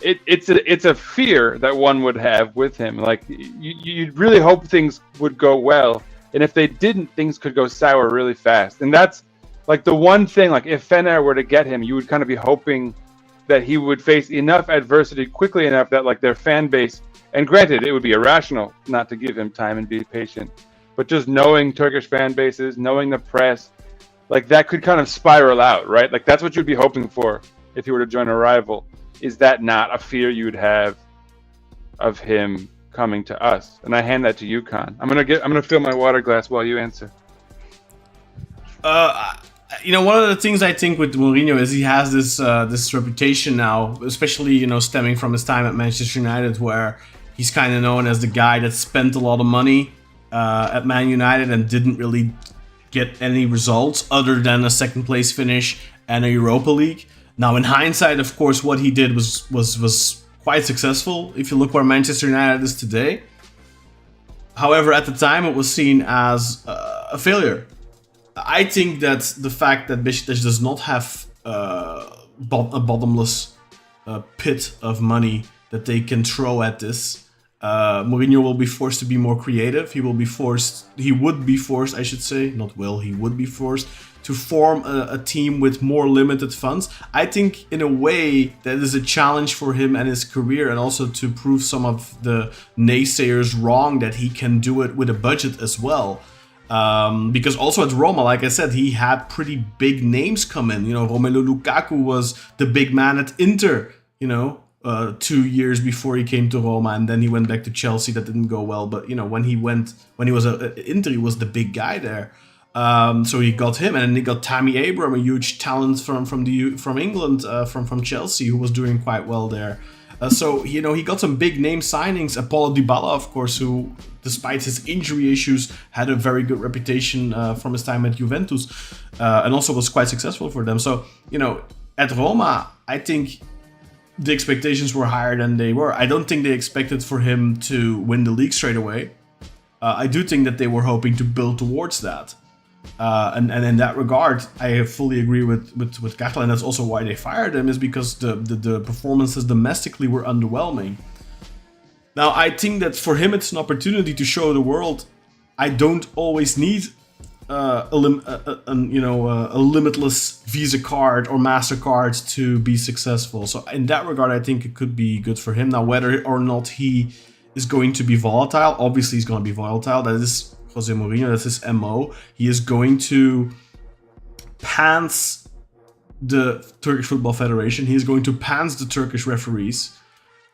it's a fear that one would have with him. Like you'd really hope things would go well, and if they didn't, things could go sour really fast. And that's like the one thing. Like if Fener were to get him, you would kind of be hoping that he would face enough adversity quickly enough that like their fan base, and granted it would be irrational not to give him time and be patient, but just knowing Turkish fan bases, knowing the press, like that could kind of spiral out, right? Like that's what you'd be hoping for if you were to join a rival. Is that not a fear you'd have of him coming to us? And I hand that to you, Khan. I'm gonna fill my water glass while you answer. One of the things I think with Mourinho is he has this reputation now, especially stemming from his time at Manchester United, where he's kind of known as the guy that spent a lot of money at Man United and didn't really get any results other than a second place finish and a Europa League. Now, in hindsight, of course, what he did was quite successful. If you look where Manchester United is today. However, at the time, it was seen as a failure. I think that the fact that Beşiktaş does not have a bottomless pit of money that they can throw at this, Mourinho will be forced to be more creative. He would be forced, I should say, he would be forced to form a team with more limited funds. I think in a way that is a challenge for him and his career, and also to prove some of the naysayers wrong that he can do it with a budget as well. Because also at Roma, like I said, he had pretty big names come in. Romelu Lukaku was the big man at Inter, 2 years before he came to Roma, and then he went back to Chelsea. That didn't go well, but when he was at Inter, he was the big guy there. So he got him, and then he got Tammy Abraham, a huge talent from England, from Chelsea, who was doing quite well there. So he got some big name signings. Paulo Dybala, of course, who, despite his injury issues, had a very good reputation from his time at Juventus, and also was quite successful for them. So at Roma, I think the expectations were higher than they were. I don't think they expected for him to win the league straight away. I do think that they were hoping to build towards that. And in that regard, I fully agree with Gakla, and that's also why they fired him, is because the performances domestically were underwhelming. Now, I think that for him, it's an opportunity to show the world I don't always need a limitless Visa card or MasterCard to be successful. So in that regard, I think it could be good for him. Now, whether or not he is going to be volatile, obviously he's going to be volatile. That is José Mourinho, that's his MO. He is going to pants the Turkish Football Federation. He is going to pants the Turkish referees.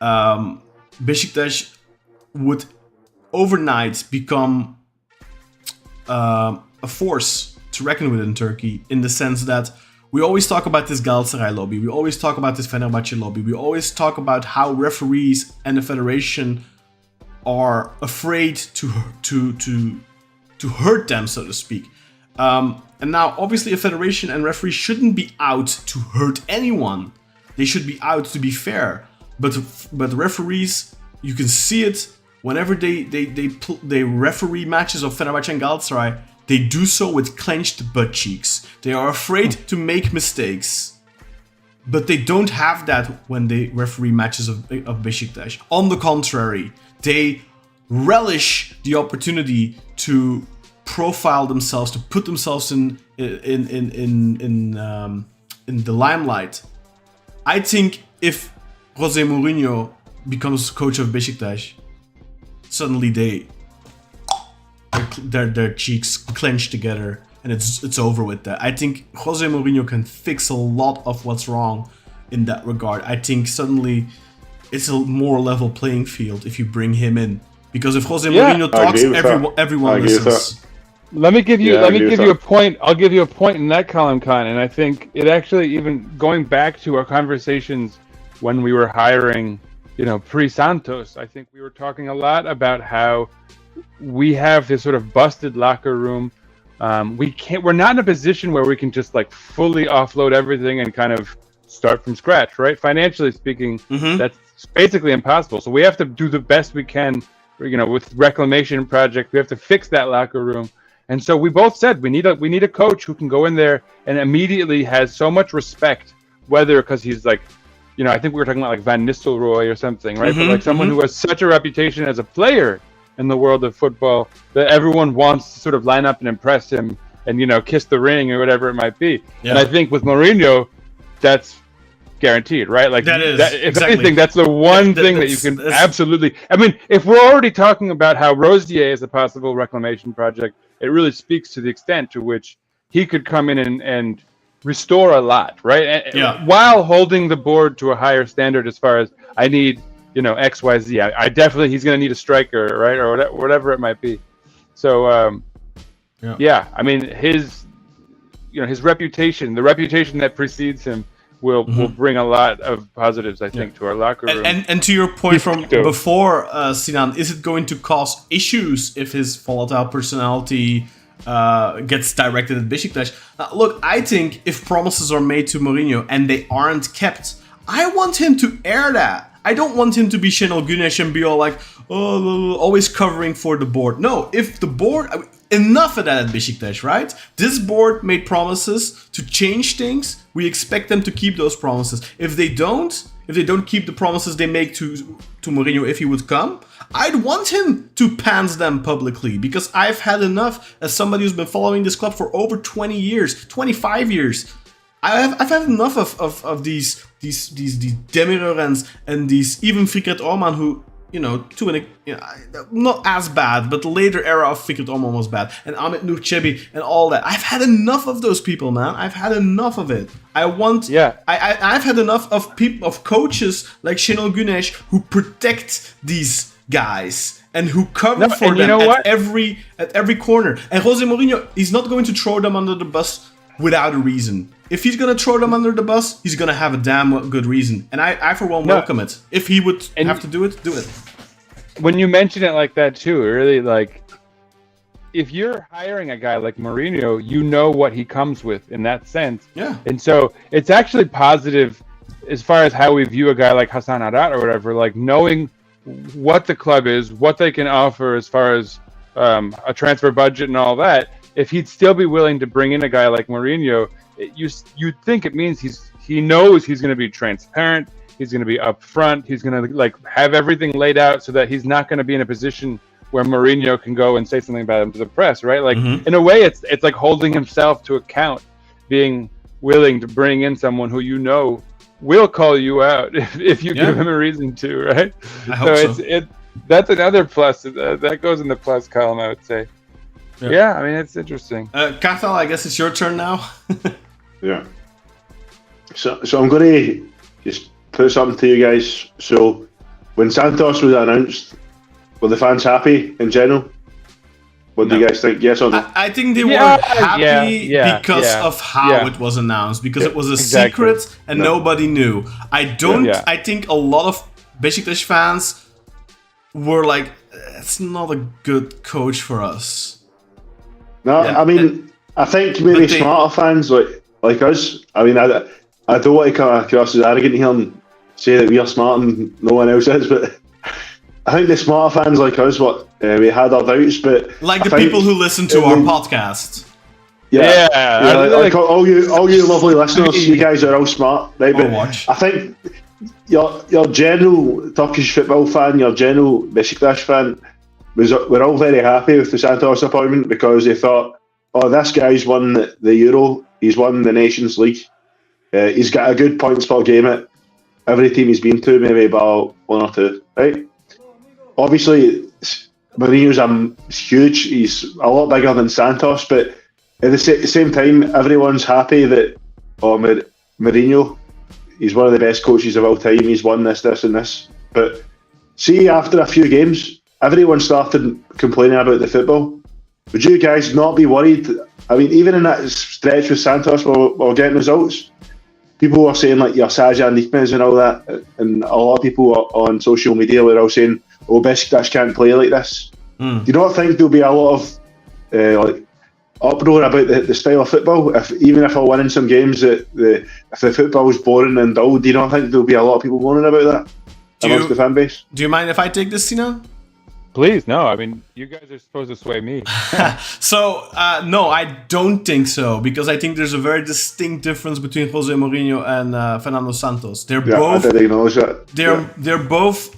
Beşiktaş would overnight become a force to reckon with in Turkey, in the sense that we always talk about this Galatasaray lobby, we always talk about this Fenerbahce lobby, we always talk about how referees and the federation are afraid to hurt them, so to speak. And now, obviously, a federation and referees shouldn't be out to hurt anyone. They should be out to be fair. But referees, you can see it whenever they referee matches of Fenerbahce and Galatasaray. They do so with clenched butt cheeks. They are afraid to make mistakes. But they don't have that when they referee matches of Beşiktaş. On the contrary, they relish the opportunity to profile themselves, to put themselves in the limelight. I think if José Mourinho becomes coach of Beşiktaş, suddenly their cheeks clench together, and it's over with that. I think José Mourinho can fix a lot of what's wrong in that regard. I think suddenly it's a more level playing field if you bring him in, because if José Mourinho talks, everyone listens. Let me give you a point. I'll give you a point in that column, Con, and I think it actually, even going back to our conversations when we were hiring, pre-Santos, I think we were talking a lot about how we have this sort of busted locker room. We're not in a position where we can just fully offload everything and kind of start from scratch, right? Financially speaking, that's basically impossible. So we have to do the best we can, with reclamation project. We have to fix that locker room. And so we both said we need a coach who can go in there and immediately has so much respect, whether because he's I think we were talking about Van Nistelrooy or something, right? But someone who has such a reputation as a player in the world of football that everyone wants to sort of line up and impress him and, kiss the ring or whatever it might be. Yeah. And I think with Mourinho, that's guaranteed, right? If exactly. Anything, that's the one thing that you can absolutely... I mean, if we're already talking about how Rosier is a possible reclamation project, it really speaks to the extent to which he could come in and restore a lot, right? Yeah. While holding the board to a higher standard as far as I need, X, Y, Z. I definitely, he's going to need a striker, right? Or whatever it might be. So, I mean, his reputation, the reputation that precedes him, will bring a lot of positives, I think, to our locker room. And to your point from before, Sinan, is it going to cause issues if his volatile personality gets directed at Beşiktaş. Look, I think if promises are made to Mourinho and they aren't kept, I want him to air that. I don't want him to be Şenol Güneş and be all like, oh, always covering for the board. No, if the board... Enough of that at Beşiktaş, right? This board made promises to change things. We expect them to keep those promises. If they don't keep the promises they make to Mourinho if he would come, I'd want him to pants them publicly, because I've had enough as somebody who's been following this club for over 20 years, 25 years. I've had enough of these Demirören's and these, even Fikret Orman, who, not as bad, but the later era of Fikret Orman was bad, and Ahmet Nur Çebi and all that. I've had enough of those people, man. I've had enough of it. I've had enough of coaches like Şenol Güneş who protect these guys and who cover for them at every corner. And José Mourinho, he's not going to throw them under the bus without a reason. If he's going to throw them under the bus, he's going to have a damn good reason. And I for one, welcome it. If he would have to do it, do it. When you mention it like that too, really, like, if you're hiring a guy like Mourinho, you know what he comes with in that sense. Yeah. And so it's actually positive as far as how we view a guy like Hasan Arat or whatever, like knowing what the club is, what they can offer as far as a transfer budget and all that. If he'd still be willing to bring in a guy like Mourinho, you'd think it means he knows he's going to be transparent, he's going to be upfront, he's going to have everything laid out so that he's not going to be in a position where Mourinho can go and say something about him to the press, right? Like, in a way, it's like holding himself to account, being willing to bring in someone who will call you out if you give him a reason to, right? I hope so. That's another plus. That goes in the plus column, I would say. Yeah, I mean, it's interesting. Cathal, I guess it's your turn now. Yeah. So I'm going to just put something to you guys. So when Santos was announced, were the fans happy in general? What do you guys think? Yes or no? I think they were happy because of how it was announced, because it was a secret and nobody knew. I think a lot of Beşiktaş fans were like, it's not a good coach for us. No, I mean, I think maybe smarter fans like us. I mean, I don't want to come across as arrogant here and say that we are smart and no one else is, but I think the smarter fans like us, we had our doubts, but like the people who listen to our podcast. Like all you lovely listeners, you guys are all smart, right? But I think your general Turkish football fan, your general Beşiktaş fan, we're all very happy with the Santos appointment, because they thought, oh, this guy's won the Euro, he's won the Nations League, he's got a good points per game at every team he's been to, maybe about one or two, right? Obviously, Mourinho's huge, he's a lot bigger than Santos, but at the same time, everyone's happy that Mourinho, he's one of the best coaches of all time, he's won this and this. But see, after a few games, everyone started complaining about the football. Would you guys not be worried? I mean, even in that stretch with Santos, we're getting results. People were saying like your Jan-Niklas and all that, and a lot of people on social media were all saying, "Oh, Beşiktaş can't play like this." Do you not think there'll be a lot of uproar about the style of football? Even if we're winning some games, if the football is boring and dull, do you not think there'll be a lot of people moaning about that amongst the fan base? Do you mind if I take this, Tina? Please, no. I mean, you guys are supposed to sway me. So, no, I don't think so, because I think there's a very distinct difference between José Mourinho and Fernando Santos. They're both. I didn't acknowledge that. They're both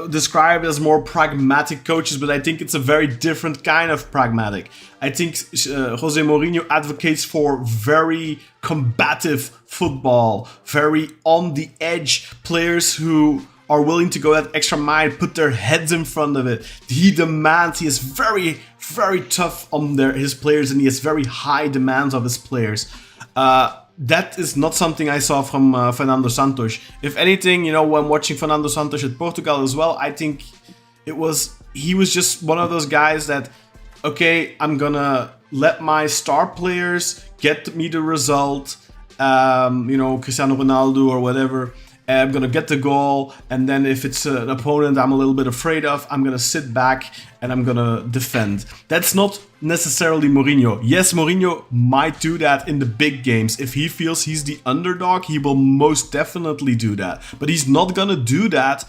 described as more pragmatic coaches, but I think it's a very different kind of pragmatic. I think José Mourinho advocates for very combative football, very on the edge players who are willing to go that extra mile, put their heads in front of it. He is very, very tough on his players, and he has very high demands of his players. That is not something I saw from Fernando Santos. If anything, when watching Fernando Santos at Portugal as well, I think he was just one of those guys that, okay, I'm gonna let my star players get me the result, Cristiano Ronaldo or whatever, and I'm gonna get the goal, and then if it's an opponent I'm a little bit afraid of, I'm gonna sit back and I'm gonna defend. That's not necessarily Mourinho. Yes, Mourinho might do that in the big games. If he feels he's the underdog, he will most definitely do that. But he's not gonna do that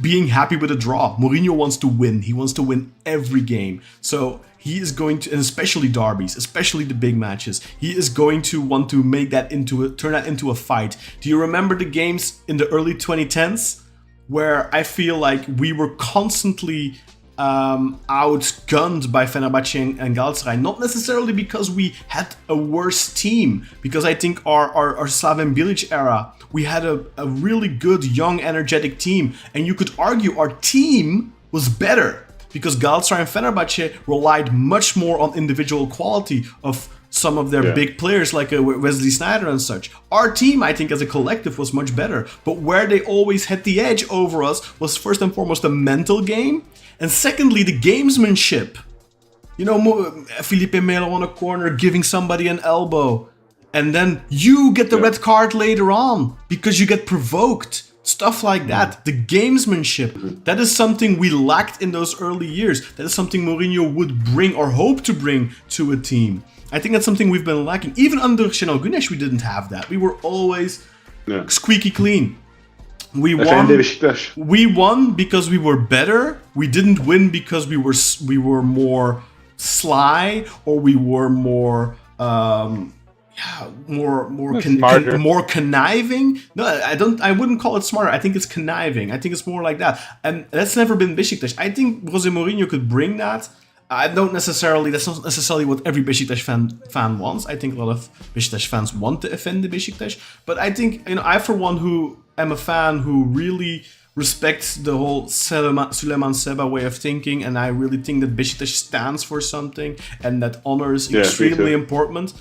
being happy with a draw. Mourinho wants to win. He wants to win every game. So he is going to, and especially derbies, especially the big matches, he is going to want to make that turn that into a fight. Do you remember the games in the early 2010s where I feel like we were constantly outgunned by Fenerbahce and Galatasaray? Not necessarily because we had a worse team, because I think our Slaven Bilic era, we had a really good, young, energetic team, and you could argue our team was better because Galatasaray and Fenerbahce relied much more on individual quality of some of their big players like Wesley Sneijder and such. Our team, I think, as a collective was much better, but where they always had the edge over us was first and foremost the mental game, and secondly the gamesmanship. You know, Felipe Melo on a corner giving somebody an elbow, and then you get the red card later on because you get provoked. Stuff like that. The gamesmanship. That is something we lacked in those early years. That is something Mourinho would bring or hope to bring to a team. I think that's something we've been lacking. Even under Şenol Güneş, we didn't have that. We were always squeaky clean. We won because we were better. We didn't win because we were more sly, or we were more more conniving. No, I wouldn't call it smarter. I think it's conniving. I think it's more like that. And that's never been Beşiktaş. I think José Mourinho could bring that. That's not necessarily what every Beşiktaş fan wants. I think a lot of Beşiktaş fans want to offend the Beşiktaş. But I think, I for one who am a fan who really respects the whole Süleyman Seba way of thinking, and I really think that Beşiktaş stands for something and that honor is extremely important.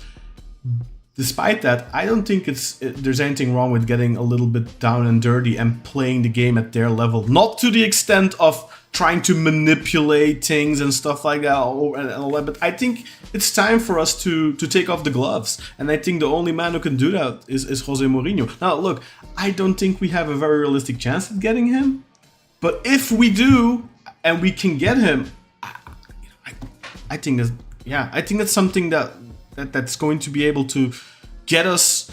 Despite that, I don't think there's anything wrong with getting a little bit down and dirty and playing the game at their level. Not to the extent of trying to manipulate things and stuff like that. But I think it's time for us to take off the gloves. And I think the only man who can do that is José Mourinho. Now, look, I don't think we have a very realistic chance at getting him. But if we do, and we can get him, I think that's something that's going to be able to get us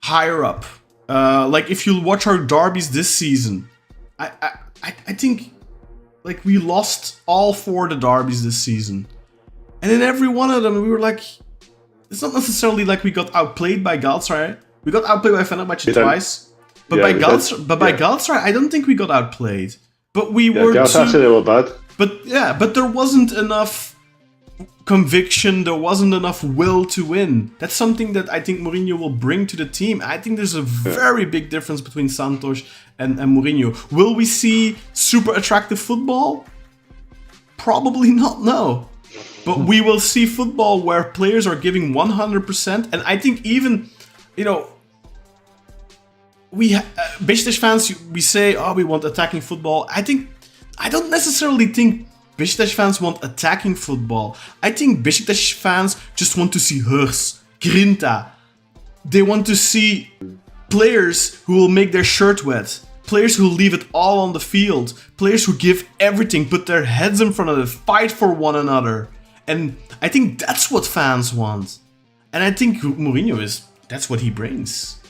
higher up. Like if you watch our derbies this season, I think like we lost all 4 of the derbies this season, and in every one of them we were like, it's not necessarily like we got outplayed by Galatasaray. We got outplayed by Fenerbahce twice, but by Galatasaray I don't think we got outplayed. But we were Galatasaray they were bad. But there wasn't enough conviction, there wasn't enough will to win. That's something that I think Mourinho will bring to the team. I think there's a very big difference between Santos and Mourinho. Will we see super attractive football? Probably not, no. But we will see football where players are giving 100%, and I think even, Beşiktaş fans, we say, we want attacking football. I don't necessarily think Beşiktaş fans want attacking football. I think Beşiktaş fans just want to see hers, grinta. They want to see players who will make their shirt wet, players who leave it all on the field, players who give everything, put their heads in front of it, fight for one another. And I think that's what fans want. And I think Mourinho that's what he brings.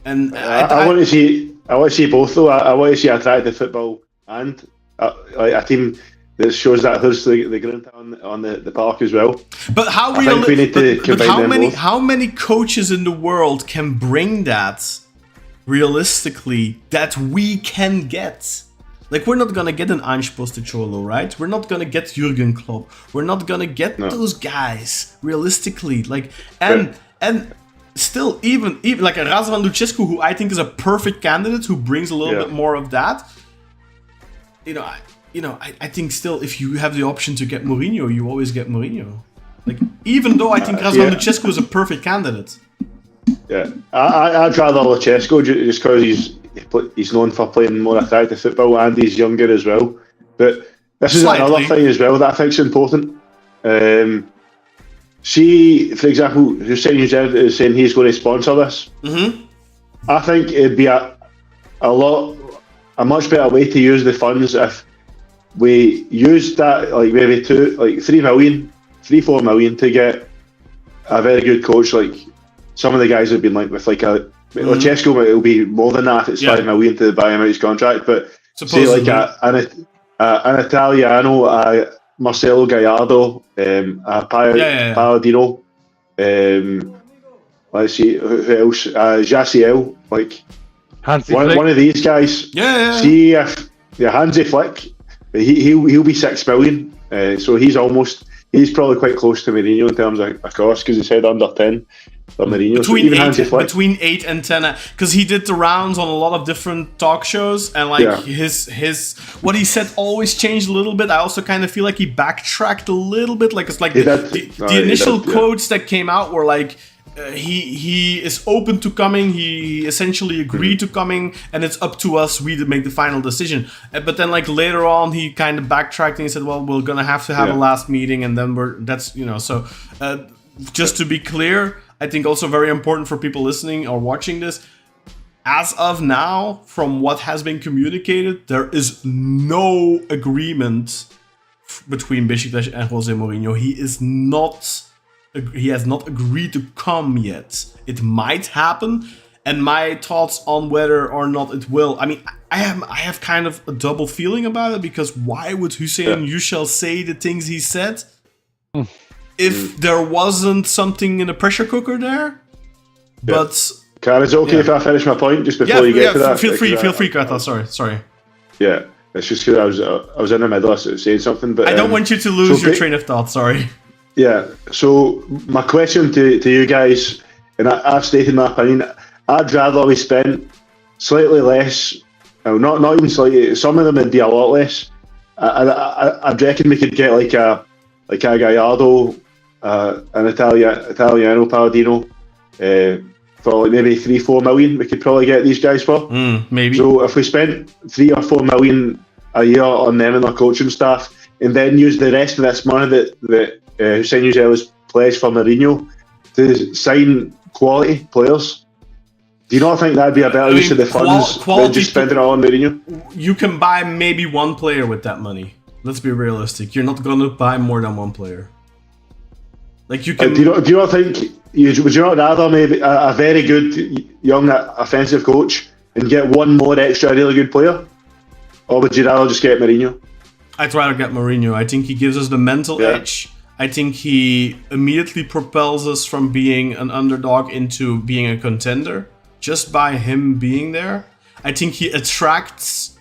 And I want to see both though. I want to see attractive football and a team that shows that there's the grinta on the park as well. But how I think we need to combine them both. How many coaches in the world can bring that realistically that we can get? Like, we're not gonna get an Ange Postecoglou, right? We're not gonna get Jurgen Klopp. We're not gonna get those guys realistically. Like, and still, even like a Razvan Lucescu, who I think is a perfect candidate, who brings a little bit more of that. I think still, if you have the option to get Mourinho, you always get Mourinho. Like, even though I think Razvan Lucescu is a perfect candidate. Yeah, I'd rather Lucescu just because he's known for playing more attractive football and he's younger as well. But this is another thing as well that I think is important. See, for example, Hüseyin Yücel is saying he's going to sponsor this. Mm-hmm. I think it'd be a much better way to use the funds if we used that, like maybe 3 million, 3-4 million to get a very good coach. Like some of the guys have been linked with, like Lucescu, it'll be more than that if it's 5 million to buy him out his contract. But Supposedly. say like an Italiano, Marcelo Gallardo, Palladino. Let's see who else. Jaciel, like Hansi one of these guys. See if Hansi Flick, he'll be 6 million. So he's probably quite close to Mourinho in terms of cost, because he said under 10 for Mourinho. Between 8 and 10, because he did the rounds on a lot of different talk shows, and like his what he said always changed a little bit. I also kind of feel like he backtracked a little bit. Like it's like the initial quotes that came out were like. He is open to coming. He essentially agreed to coming, and it's up to us. We to make the final decision. But then, like later on, he kind of backtracked and he said, "Well, we're gonna have to have a last meeting, and then So, just to be clear, I think also very important for people listening or watching this. As of now, from what has been communicated, there is no agreement between Beşiktaş and José Mourinho. He has not agreed to come yet. It might happen, and my thoughts on whether or not it will. I mean, I have kind of a double feeling about it, because why would Hüseyin Yücel say the things he said if there wasn't something in a pressure cooker there? But Karen, is it okay if I finish my point just before you get to that? Feel free, Kata. Sorry. Yeah, it's just because I was in the middle of saying something, but I don't want you to lose your train of thought. Sorry. Yeah, so my question to you guys, and I've stated my opinion, I'd rather we spent slightly less, not even slightly, some of them would be a lot less. I'd reckon we could get like a Gallardo, an Italiano Palladino, for like maybe 3-4 million. We could probably get these guys for. Maybe. So if we spent 3 or 4 million a year on them and their coaching staff, and then use the rest of this money that Hüseyin Yücel has pledged for Mourinho to sign quality players. Do you not think that'd be a better use of the funds than just spending it all on Mourinho? You can buy maybe one player with that money. Let's be realistic. You're not going to buy more than one player. Like you can. Do you not think? Would you not rather maybe a very good young offensive coach and get one more extra really good player, or would you rather just get Mourinho? I'd rather get Mourinho. I think he gives us the mental edge. I think he immediately propels us from being an underdog into being a contender just by him being there. I think he attracts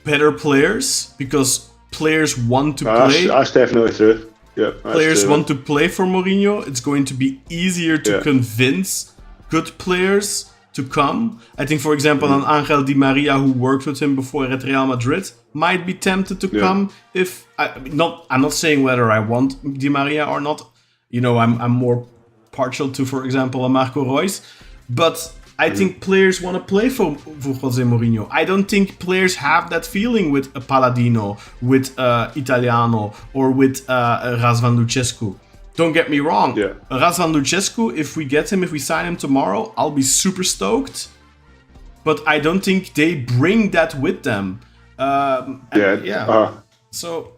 better players because players want to play. That's definitely true. Yeah, players want to play for Mourinho. It's going to be easier to convince good players to come. I think, for example, an Angel Di Maria who worked with him before at Real Madrid might be tempted to come. I'm not saying whether I want Di Maria or not. You know, I'm more partial to, for example, a Marco Reus. But I think players want to play for José Mourinho. I don't think players have that feeling with a Palladino, with Italiano, or with Razvan Lucescu. Don't get me wrong. Razvan Lucescu, if we sign him tomorrow, I'll be super stoked. But I don't think they bring that with them. So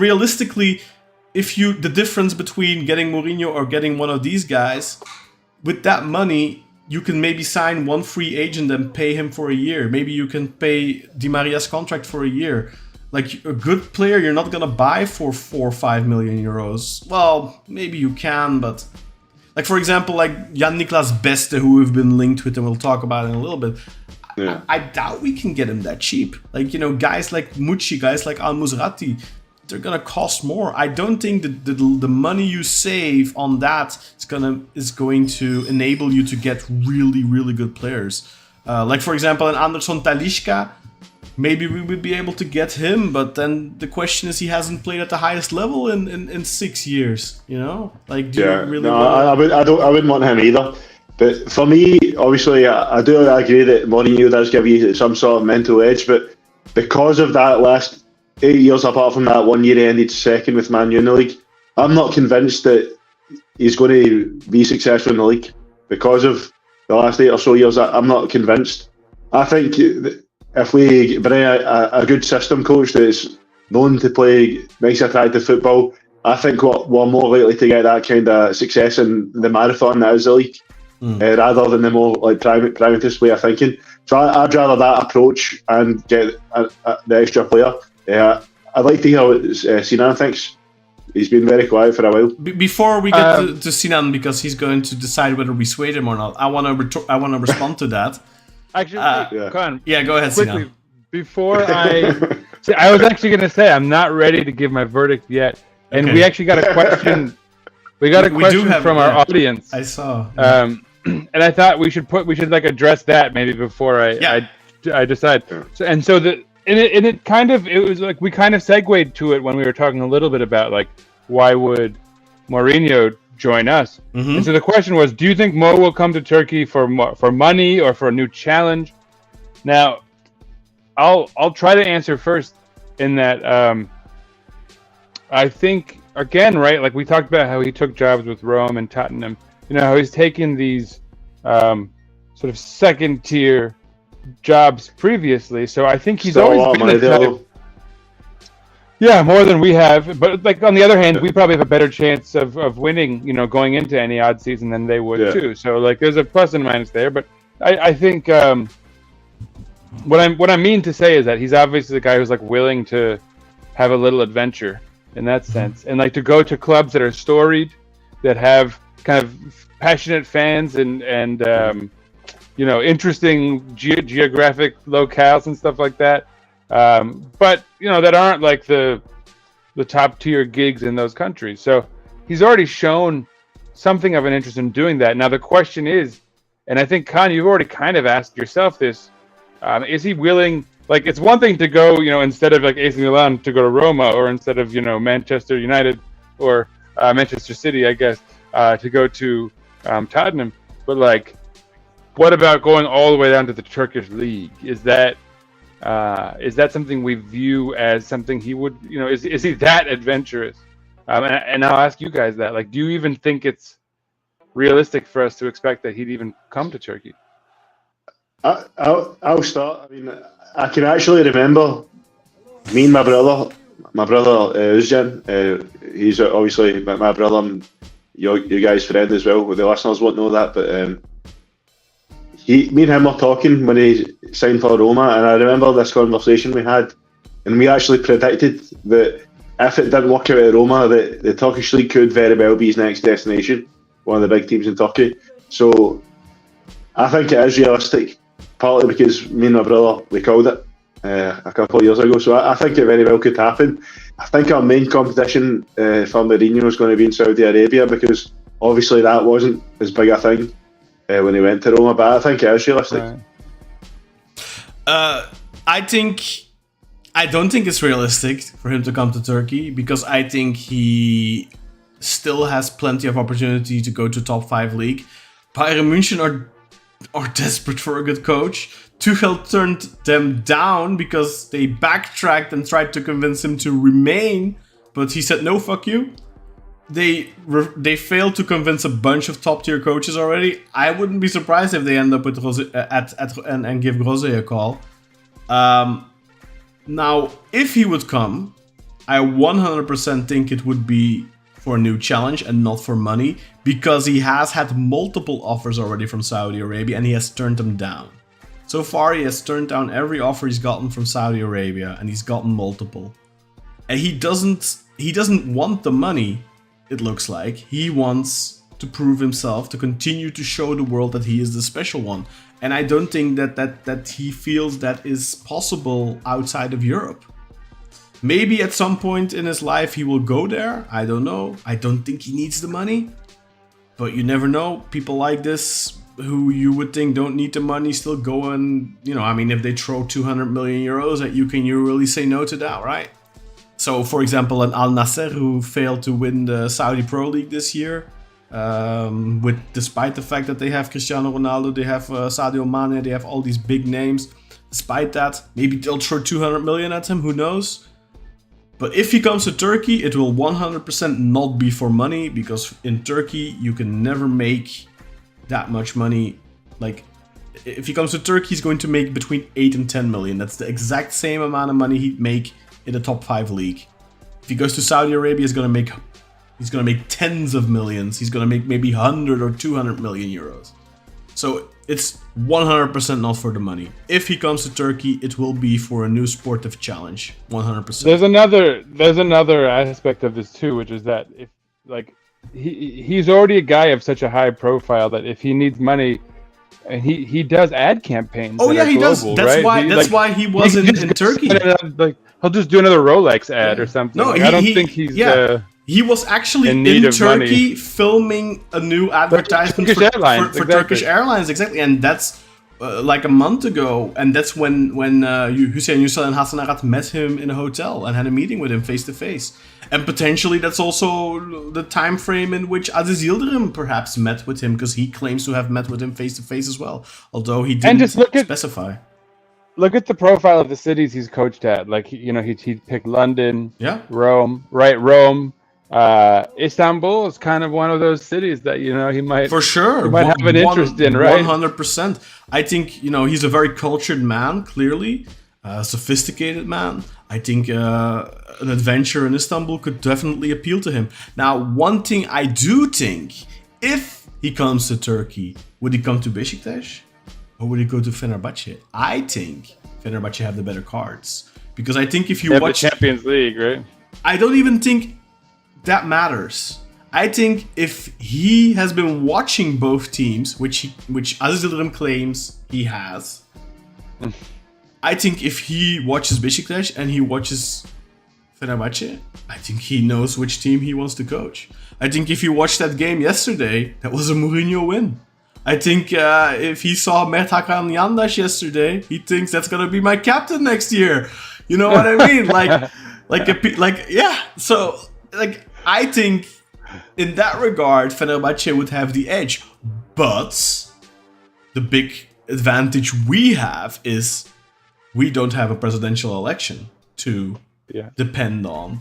realistically, the difference between getting Mourinho or getting one of these guys, with that money, you can maybe sign one free agent and pay him for a year. Maybe you can pay Di Maria's contract for a year. Like a good player, you're not gonna buy for 4 or 5 million euros. Well, maybe you can, but like for example, like Jan-Niklas Beste, who we've been linked with, and we'll talk about in a little bit. I doubt we can get him that cheap. Like, you know, guys like Mucci, guys like Al Musrati, they're gonna cost more. I don't think that the money you save on that is going to enable you to get really, really good players. Like for example, an Anderson Talisca. Maybe we would be able to get him, but then the question is he hasn't played at the highest level in 6 years. You know, like do you really? No, I wouldn't want him either. But for me, obviously, I do agree that Mourinho does give you some sort of mental edge. But because of that last 8 years, apart from that 1 year he ended second with Man U in the league, I'm not convinced that he's going to be successful in the league because of the last 8 or so years, I'm not convinced. I think if we bring a good system coach that's known to play nice, attractive football, I think we're more likely to get that kind of success in the marathon that is the league, rather than the more like pragmatist way of thinking. So I'd rather that approach and get the extra player. I'd like to hear what Sinan thinks. He's been very quiet for a while. Before we get to Sinan, because he's going to decide whether we swayed him or not, I want to respond to that. Actually, Con, go ahead, quickly, Sinan. Before I was actually going to say I'm not ready to give my verdict yet, and we actually got a question. We got a question from our audience. I saw. And I thought we should like address that maybe before I decide. It was like we kind of segued to it when we were talking a little bit about like why would Mourinho join us? Mm-hmm. And so the question was, do you think Mo will come to Turkey for money or for a new challenge? Now, I'll try to answer first in that I think again, right? Like we talked about how he took jobs with Rome and Tottenham. You know how he's taken these sort of second tier jobs previously, so I think he's always been the type. Yeah, more than we have. But like on the other hand, we probably have a better chance of winning, you know, going into any odd season than they would too. So like there's a plus and minus there. But I think what I mean to say is that he's obviously the guy who's like willing to have a little adventure in that sense, and like to go to clubs that are storied, that have kind of passionate fans and you know, interesting geographic locales and stuff like that. But you know, that aren't like the top tier gigs in those countries. So he's already shown something of an interest in doing that. Now the question is, and I think Khan, you've already kind of asked yourself this: is he willing? Like, it's one thing to go, you know, instead of like AC Milan to go to Roma, or instead of, you know, Manchester United or Manchester City, I guess, to go to Tottenham. But like, what about going all the way down to the Turkish league? Is that something we view as something he would, you know, is he that adventurous? And I'll ask you guys that. Like, do you even think it's realistic for us to expect that he'd even come to Turkey? I'll start. I mean, I can actually remember me and my brother Özcan. He's obviously my brother and your guys' friend as well. The listeners won't know that, but me and him were talking when he signed for Roma, and I remember this conversation we had, and we actually predicted that if it didn't work out at Roma, the Turkish league could very well be his next destination, one of the big teams in Turkey. So I think it is realistic, partly because me and my brother, we called it a couple of years ago. So I think it very well could happen. I think our main competition for Mourinho is going to be in Saudi Arabia, because obviously that wasn't as big a thing when he went to Roma, but I think it is realistic. I don't think it's realistic for him to come to Turkey, because I think he still has plenty of opportunity to go to top 5 league. Bayern München are desperate for a good coach. Tuchel turned them down because they backtracked and tried to convince him to remain, but he said no, fuck you. They failed to convince a bunch of top tier coaches already. I wouldn't be surprised if they end up with Rose and give Rose a call. Now, if he would come, I 100% think it would be for a new challenge and not for money, because he has had multiple offers already from Saudi Arabia and he has turned them down. So far, he has turned down every offer he's gotten from Saudi Arabia, and he's gotten multiple. And he doesn't want the money, it looks like. He wants to prove himself, to continue to show the world that he is the special one. And I don't think that he feels that is possible outside of Europe. Maybe at some point in his life he will go there. I don't know. I don't think he needs the money. But you never know. People like this, who you would think don't need the money, still go and, you know, I mean, if they throw 200 million euros at you, can you really say no to that, right? So, for example, an Al Nassr who failed to win the Saudi Pro League this year, despite the fact that they have Cristiano Ronaldo, they have Sadio Mane, they have all these big names. Despite that, maybe they'll throw 200 million at him, who knows? But if he comes to Turkey, it will 100% not be for money, because in Turkey you can never make that much money Like, if he comes to Turkey, he's going to make between 8 and 10 million. That's the exact same amount of money he'd make in the top 5 league. If he goes to Saudi Arabia, he's gonna make tens of millions. He's gonna make maybe 100 or 200 million euros. So it's 100% not for the money. If he comes to Turkey, it will be for a new sportive challenge. 100%. There's another aspect of this too, which is that if like he's already a guy of such a high profile that if he needs money, and he does ad campaigns. Oh yeah, he does. That's right? why he was in Turkey. Like he'll just do another Rolex ad or something. No, like, I don't think he's. He was actually in in need Turkey money. filming a new advertisement Turkish Airlines, for exactly. Turkish Airlines, exactly, and that's like a month ago, and that's when Hüseyin Yücel and Hasan Arat met him in a hotel and had a meeting with him face to face, and potentially that's also the time frame in which Aziz Yildirim perhaps met with him, because he claims to have met with him face to face as well, although he didn't specify. Look at the profile of the cities he's coached at. Like he picked London, Rome, Istanbul is kind of one of those cities that he might have an interest in, right? 100%. I think he's a very cultured man, clearly, a sophisticated man. I think an adventure in Istanbul could definitely appeal to him. Now, one thing I do think, if he comes to Turkey, would he come to Beşiktaş or would he go to Fenerbahce? I think Fenerbahce have the better cards, because I think if you watch the Champions League, right? I don't even think that matters. I think if he has been watching both teams, which Aziz Yildirim claims he has, I think if he watches Beşiktaş and he watches Fenerbahce, I think he knows which team he wants to coach. I think if you watched that game yesterday, that was a Mourinho win. I think if he saw Mert Hakan Yandaş yesterday, he thinks that's gonna be my captain next year. You know what I mean? So I think in that regard, Fenerbahce would have the edge. But the big advantage we have is we don't have a presidential election to depend on.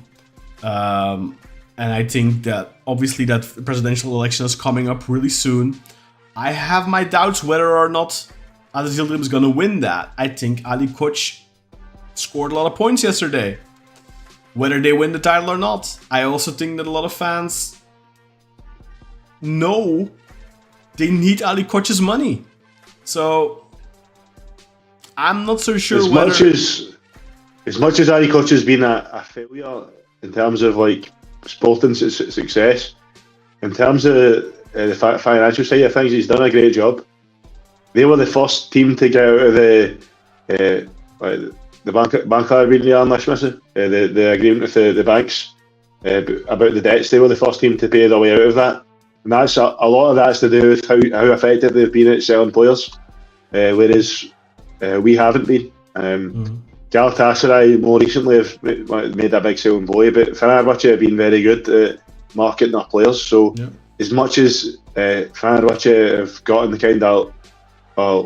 And I think that obviously that presidential election is coming up really soon. I have my doubts whether or not Aziz Yildirim is going to win that. I think Ali Koç scored a lot of points yesterday. Whether they win the title or not, I also think that a lot of fans know they need Ali Koç's money. So I'm not so sure as much as Ali Koç has been a failure in terms of sporting success, in terms of the financial side of things, he's done a great job. They were the first team to get out of the bankability the agreement with the banks about the debts. They were the first team to pay their way out of that, and that's a lot of that's to do with how effective they've been at selling players, whereas we haven't been. Galatasaray more recently have made a big selling volley, but Fenerbahce have been very good at marketing their players. So as much as Fenerbahce have gotten the kind of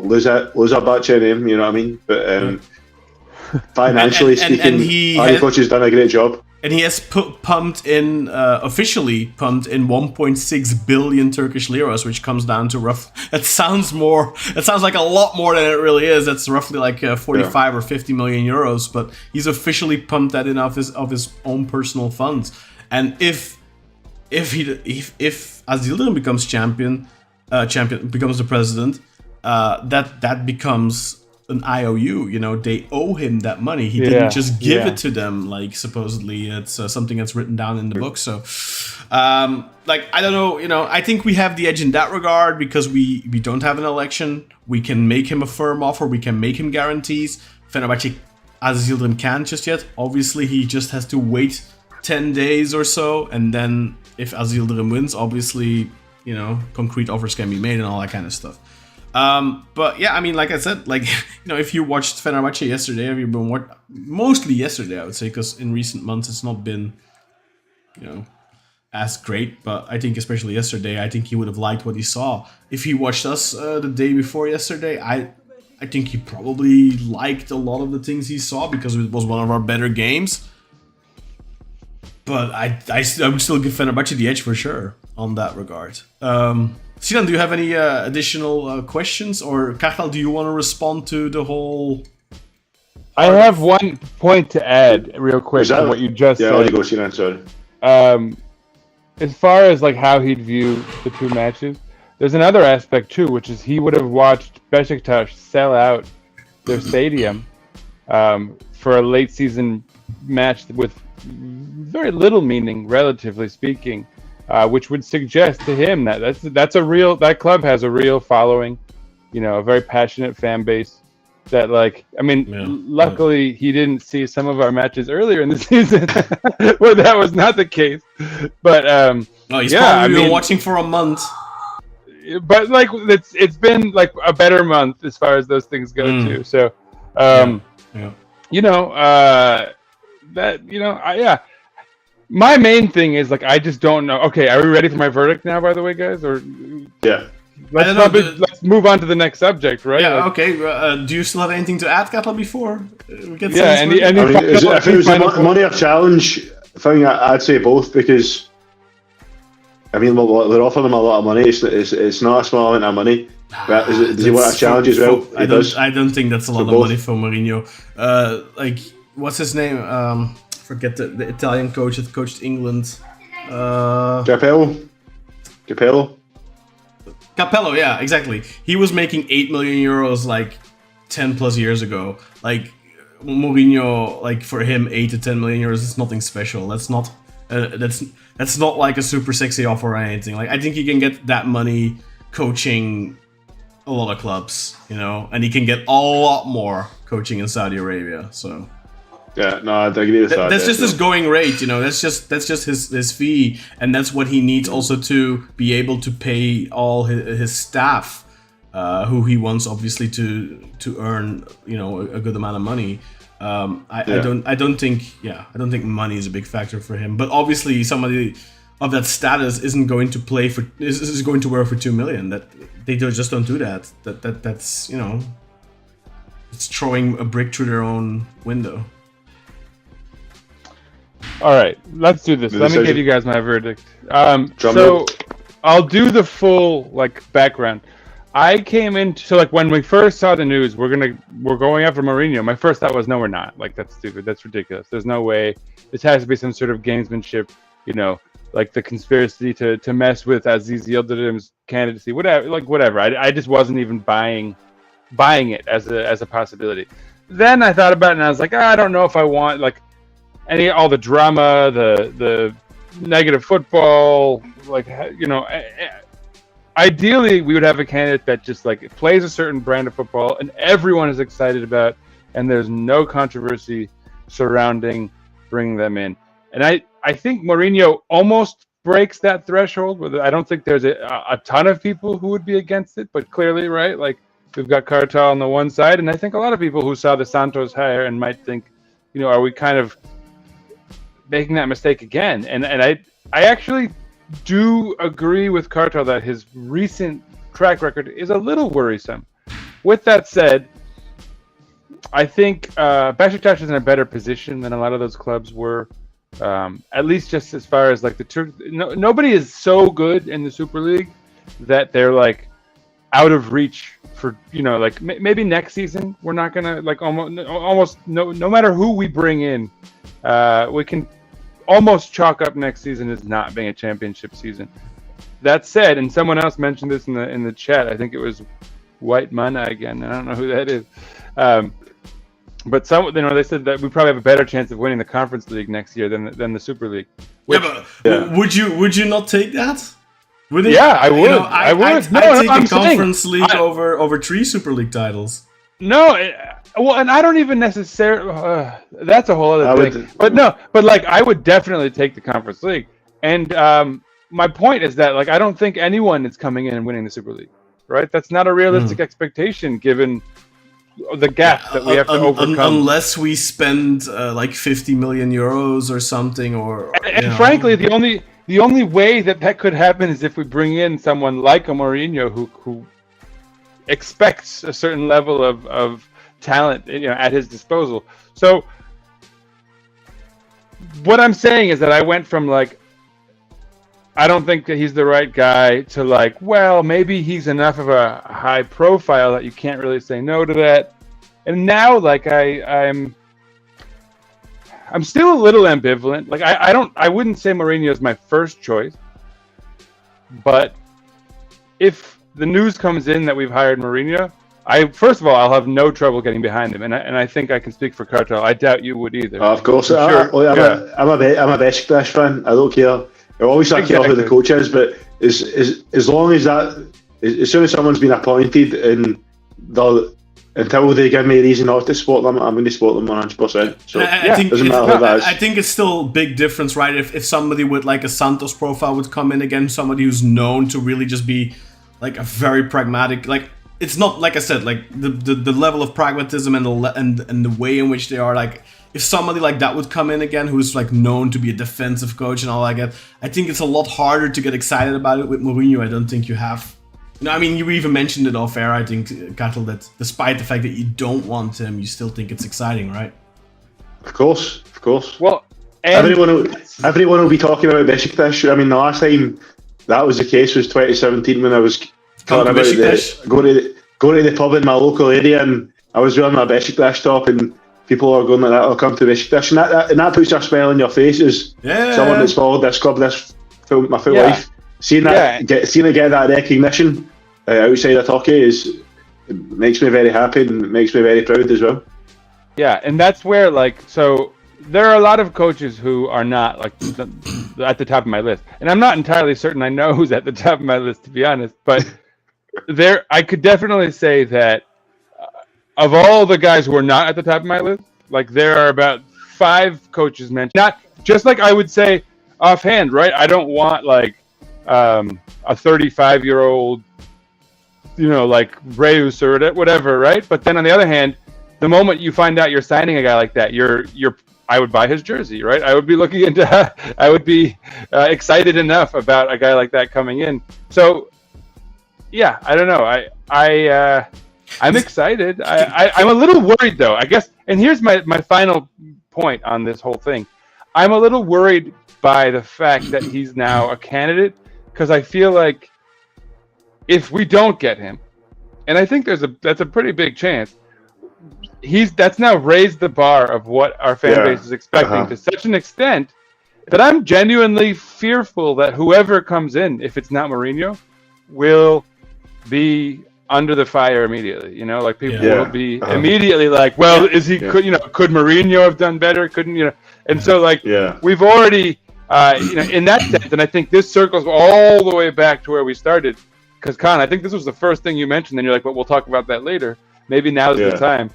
loser batch name, you know what I mean? But financially speaking, Ali Koç has done a great job. And he has officially pumped in 1.6 billion Turkish liras, which comes down to it sounds like a lot more than it really is. That's roughly like 45 or 50 million euros, but he's officially pumped that in off his own personal funds. And if Aziz Yildirim becomes becomes the president, that becomes an IOU. They owe him that money. He didn't just give it to them, supposedly it's something that's written down in the book. So I don't know, I think we have the edge in that regard because we don't have an election. We can make him a firm offer, we can make him guarantees. Fenerbahce, Aziz Yildirim can't just yet. Obviously he just has to wait 10 days or so, and then if Aziz Yildirim wins, obviously concrete offers can be made and all that kind of stuff. But yeah, I mean, like I said, if you watched Fenerbahce yesterday, have you been mostly yesterday, I would say, because in recent months it's not been, as great. But I think especially yesterday, I think he would have liked what he saw. If he watched us the day before yesterday, I think he probably liked a lot of the things he saw because it was one of our better games. but I would still give Fenerbahce the edge for sure on that regard. Sinan, do you have any additional questions, or Kartal, do you want to respond to the whole? I have one point to add real quick to what you just said. Yeah, I'll go, Sinan, sorry. As far as like how he'd view the two matches, there's another aspect too, which is he would have watched Beşiktaş sell out their stadium for a late season match with very little meaning, relatively speaking, which would suggest to him that that club has a real following, a very passionate fan base. That luckily he didn't see some of our matches earlier in the season where that was not the case. But he's probably been watching for a month. But like it's been like a better month as far as those things go too. So my main thing is like I just don't know. Okay, are we ready for my verdict now? By the way, guys, or yeah. Let's move on to the next subject, right? Yeah, okay. Do you still have anything to add, Katla, before we get to if it was a money or challenge thing, I'd say both, because they're offering him a lot of money. It's not a small amount of money. But does he want a challenge as well? I don't think that's a lot of money for Mourinho. What's his name? Forget the Italian coach that coached England. Capello, yeah, exactly. He was making 8 million euros like 10 plus years ago. Like Mourinho, like for him, 8 to 10 million euros is nothing special. That's not like a super sexy offer or anything. Like I think he can get that money coaching a lot of clubs, and he can get a lot more coaching in Saudi Arabia. So. Yeah, no, I agree with that. That's just his going rate, That's just his fee, and that's what he needs also to be able to pay all his staff, who he wants obviously to earn, a good amount of money. I don't think money is a big factor for him. But obviously, somebody of that status isn't going to is going to work for 2 million. That they just don't do that. That's it's throwing a brick through their own window. All right, let's do this. Let me give you guys my verdict. I'll do the full background. I came into when we first saw the news, we're going after Mourinho. My first thought was, no, we're not. That's stupid. That's ridiculous. There's no way. This has to be some sort of gamesmanship. Like the conspiracy to mess with Aziz Yıldırım's candidacy. Whatever. I just wasn't even buying it as a possibility. Then I thought about it and I was like, I don't know if I want all the drama, the negative football, ideally we would have a candidate that just plays a certain brand of football and everyone is excited about, and there's no controversy surrounding bringing them in. And I think Mourinho almost breaks that threshold. I don't think there's a ton of people who would be against it, but clearly, right? We've got Kartal on the one side, and I think a lot of people who saw the Santos hire and might think, are we kind of making that mistake again? And I actually do agree with Kartal that his recent track record is a little worrisome. With that said, I think Beşiktaş is in a better position than a lot of those clubs were. At least just as far as nobody is so good in the Super League that they're out of reach for maybe next season we're not gonna almost no matter who we bring in, we can almost chalk up next season as not being a championship season. That said, and someone else mentioned this in the chat, I think it was White Mana again, I don't know who that is, but they said that we probably have a better chance of winning the Conference League next year than the Super League. Would you not take that? I would. I would. I'd take the Conference League over 3 Super League titles. No, and I don't even necessarily. That's a whole other thing. But I would definitely take the Conference League. And my point is that I don't think anyone is coming in and winning the Super League. Right? That's not a realistic expectation given the gap that we have to overcome. Unless we spend 50 million euros or something, and frankly, the only way that could happen is if we bring in someone like a Mourinho who expects a certain level of talent, at his disposal. So what I'm saying is that I went from like, I don't think that he's the right guy to like, well, maybe he's enough of a high profile that you can't really say no to that. And now, like, I'm still a little ambivalent. Like, I wouldn't say Mourinho is my first choice, but if the news comes in that we've hired Mourinho, first of all, I'll have no trouble getting behind him, and I think I can speak for Cartel. I doubt you would either. Of course, I'm a Beşiktaş fan. I don't care. I always care who the coach is, but as long as that, as soon as someone's been appointed and until they give me a reason not to support them, I'm going to support them 100%. So I think doesn't matter who that is. I think it's still a big difference, right? If somebody with like a Santos profile would come in again, somebody who's known to really just be like a very pragmatic, like it's not like I said, like the level of pragmatism and the way in which they are, like if somebody like that would come in again, who's like known to be a defensive coach and all that, I think it's a lot harder to get excited about it. With Mourinho, I don't think you have. No, I mean, you even mentioned it off air, I think, Katel, that despite the fact that you don't want him, you still think it's exciting, right? Of course. Well, everyone will be talking about Beşiktaş. I mean, the last time that was the case was 2017 when I was talking about going to the pub in my local area, and I was wearing my Beşiktaş top, and people are going like that, I'll come to Beşiktaş, and that puts a smile on your face as someone that's followed this club my full life. Seeing it get that recognition outside of Turkey makes me very happy and makes me very proud as well. Yeah, and that's where, like, so there are a lot of coaches who are not like at the top of my list, and I'm not entirely certain I know who's at the top of my list, to be honest. But I could definitely say that of all the guys who are not at the top of my list, like there are about 5 coaches mentioned. Not just like I would say offhand, right? I don't want like a 35-year-old, like Reus or whatever, right? But then on the other hand, the moment you find out you're signing a guy like that, I would buy his jersey, right? I would be looking into, I would be excited enough about a guy like that coming in. So, yeah, I don't know. I'm excited. I'm a little worried though, I guess. And here's my final point on this whole thing. I'm a little worried by the fact that he's now a candidate, because I feel like if we don't get him, and I think that's a pretty big chance, that's now raised the bar of what our fan base is expecting to such an extent that I'm genuinely fearful that whoever comes in, if it's not Mourinho, will be under the fire immediately. Like people will be immediately like, well, is he could Mourinho have done better? Couldn't And so like we've already in that sense, and I think this circles all the way back to where we started. Because Khan, I think this was the first thing you mentioned, and you're like, "Well, we'll talk about that later. Maybe now's the time."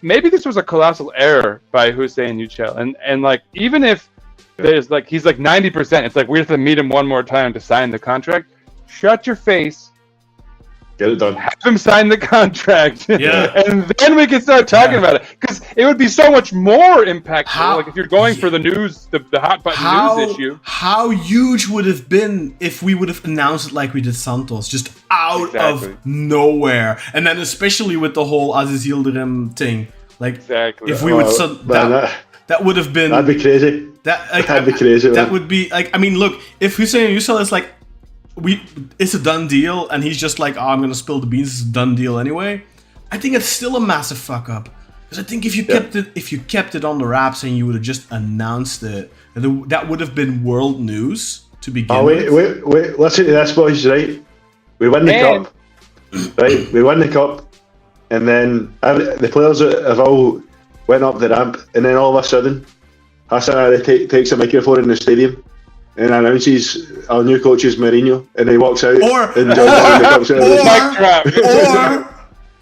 Maybe this was a colossal error by Hüseyin Yücel, and like even if there's like he's like 90%, it's like we have to meet him one more time to sign the contract. Shut your face. Get it done. Have him sign the contract, and then we can start talking about it. Because it would be so much more impactful. Like if you're going for the news, the hot button news issue. How huge would it have been if we would have announced it like we did Santos, just out of nowhere, and then especially with the whole Aziz Yildirim thing. Like if we would that would have been that'd be crazy. That'd be crazy. That would be like, I mean, look, if Hüseyin Yücel is like, it's a done deal, and he's just like, I'm gonna spill the beans, it's a done deal anyway, I think it's still a massive fuck up. Because I think if you kept it on the wraps and you would have just announced it, that would have been world news to begin with. Wait, listen to this, boys, right? We win the cup. Right? We win the cup, and then the players have all went up the ramp, and then all of a sudden Hassan Ali takes a microphone in the stadium and announces our new coach is Mourinho, and he walks out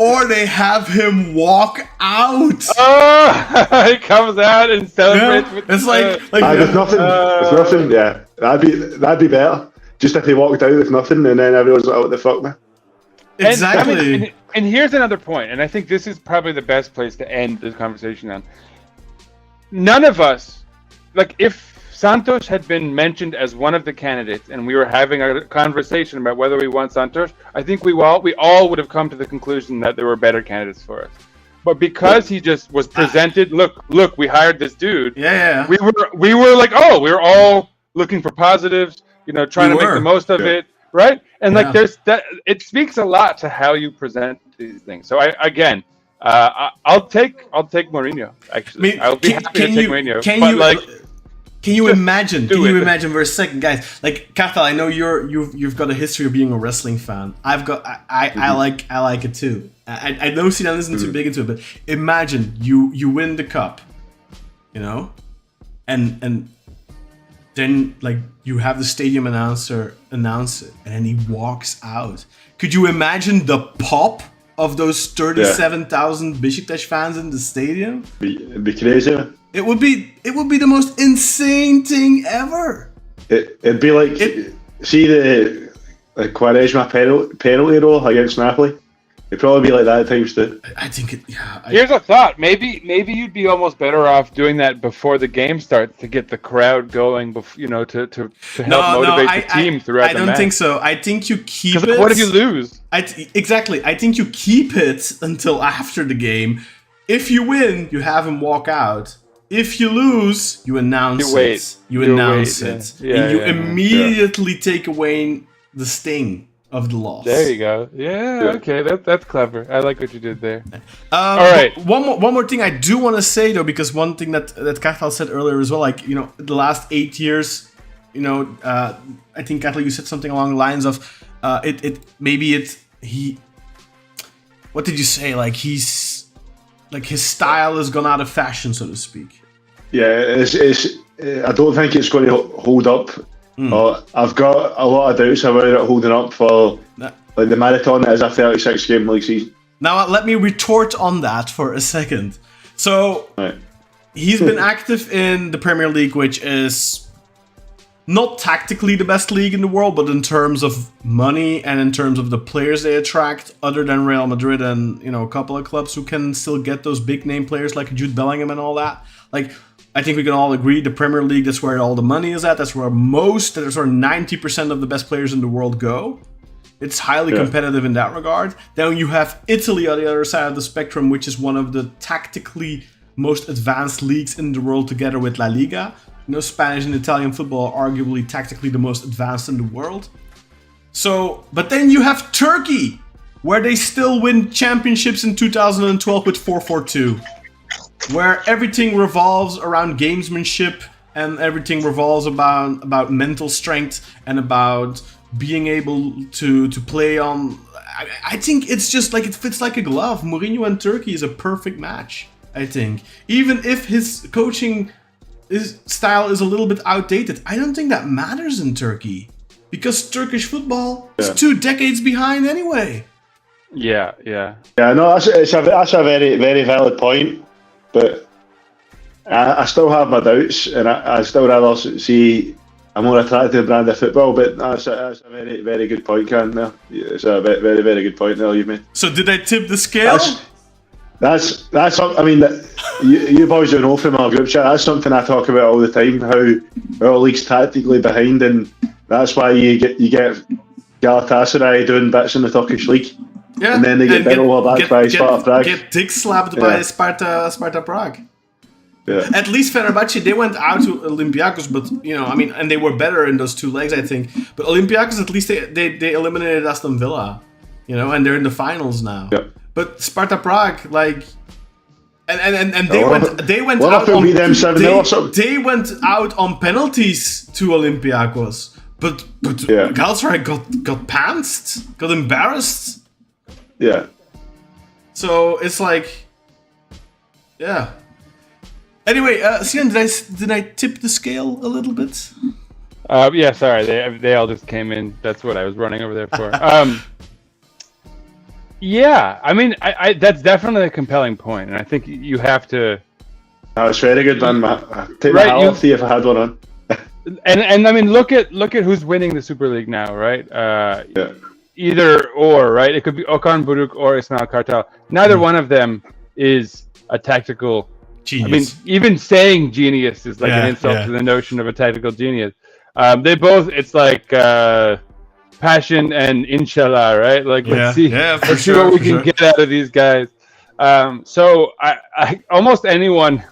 or they have him walk out. He comes out and celebrates. With it's like with nothing. Yeah, that'd be better. Just if he walked out with nothing, and then everyone's like, "What the fuck, man?" Exactly. And here's another point, and I think this is probably the best place to end this conversation on. None of us, like if Santos had been mentioned as one of the candidates, and we were having a conversation about whether we want Santos, I think we all would have come to the conclusion that there were better candidates for us. but because he just was presented, look, we hired this dude. Yeah. We were like, oh, we were all looking for positives, trying to make the most of it, right? And like, there's that. It speaks a lot to how you present these things. So I'll take Mourinho. Actually, I'll be happy to take Mourinho. Can you imagine? Can you imagine for a second, guys? Like Cathal, I know you've got a history of being a wrestling fan. I like it too. I know Sinan isn't too big into it, but imagine you win the cup, and then like you have the stadium announcer announce it, and then he walks out. Could you imagine the pop of those 37,000 Beşiktaş fans in the stadium? It'd be crazy. It would be the most insane thing ever. It'd be like see the Quaresma penalty roll against Napoli. It'd probably be like that at times too. I think it. Yeah. Here's a thought. Maybe you'd be almost better off doing that before the game starts to get the crowd going. To help motivate the team throughout the match. I don't think so. I think you keep it. What if you lose? Exactly. I think you keep it until after the game. If you win, you have him walk out. If you lose, you announce it. You announce it. And you immediately take away the sting of the loss. There you go. Yeah. Okay. That's clever. I like what you did there. All right. One more thing I do want to say though, because one thing that Cathal said earlier as well, like the last 8 years, I think Cathal, you said something along the lines of, what did you say? Like his style has gone out of fashion, so to speak. Yeah, I don't think it's going to hold up. I've got a lot of doubts about it holding up for the marathon that is a 36-game league season. Now, let me retort on that for a second. So, he's been active in the Premier League, which is not tactically the best league in the world, but in terms of money and in terms of the players they attract, other than Real Madrid and a couple of clubs who can still get those big name players like Jude Bellingham and all that. Like, I think we can all agree the Premier League, that's where all the money is at. That's where 90% of the best players in the world go. It's highly competitive in that regard. Then you have Italy on the other side of the spectrum, which is one of the tactically most advanced leagues in the world, together with La Liga. Spanish and Italian football are arguably tactically the most advanced in the world. So, but then you have Turkey, where they still win championships in 2012 with 4-4-2. Where everything revolves around gamesmanship and everything revolves about mental strength and about being able to play on. I think it's just like it fits like a glove. Mourinho and Turkey is a perfect match, I think. Even if his coaching style is a little bit outdated, I don't think that matters in Turkey. Because Turkish football is 2 decades behind anyway. Yeah. No, that's a very, very valid point. But I still have my doubts, and I still rather see a more attractive brand of football. But that's a very, very good point, Ken. There, it's a very, very, very good point there you've made. So did I tip the scale? That's I mean, you boys don't know from our group chat. That's something I talk about all the time. How our league's tactically behind, and that's why you get Galatasaray doing bits in the Turkish league. Yeah, and then they get bent over back by Sparta Prague. Get dick slapped by Sparta Prague. Yeah. At least Fenerbahce, they went out to Olympiacos, but and they were better in those 2 legs, I think. But Olympiacos, at least they eliminated Aston Villa, and they're in the finals now. Yeah. But Sparta Prague, like, and they went out on they went out on penalties to Olympiacos, but Galatasaray got pantsed, got embarrassed. Yeah. So it's like, yeah. Anyway, Sinan, did I tip the scale a little bit? Yeah. Sorry, they all just came in. That's what I was running over there for. Yeah. I mean, I that's definitely a compelling point, and I think you have to. No, it's very good, man. Take my hat off if I had one on. and I mean, look at who's winning the Super League now, right? Either or, right? It could be Okan Buruk or Ismail Kartal. Neither one of them is a tactical genius. I mean, even saying genius is like an insult to the notion of a tactical genius. They both, it's like passion and inshallah, right? Like, let's see what we can get out of these guys. So I almost anyone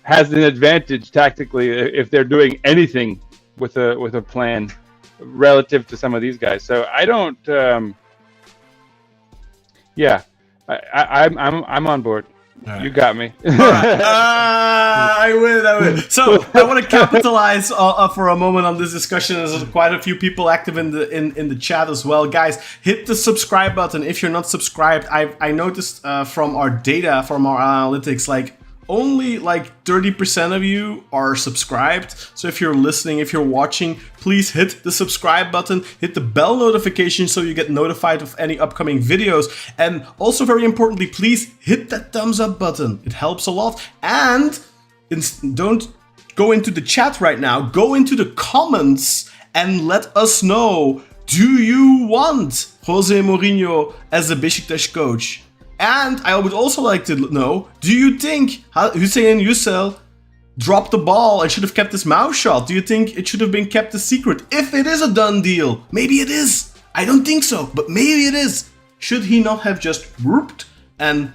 has an advantage tactically if they're doing anything with a plan relative to some of these guys. So I don't. I'm on board. Right. You got me. I win. So I want to capitalize for a moment on this discussion. There's quite a few people active in the chat as well, guys. Hit the subscribe button if you're not subscribed. I noticed from our data, from our analytics, like only like 30% of you are subscribed. So if you're listening, if you're watching, please hit the subscribe button, hit the bell notification so you get notified of any upcoming videos. And also very importantly, please hit that thumbs up button. It helps a lot. And don't go into the chat right now. Go into the comments and let us know, do you want José Mourinho as a Beşiktaş coach? And I would also like to know, do you think Hüseyin Yücel dropped the ball and should have kept his mouth shut? Do you think it should have been kept a secret? If it is a done deal, maybe it is. I don't think so, but maybe it is. Should he not have just whooped and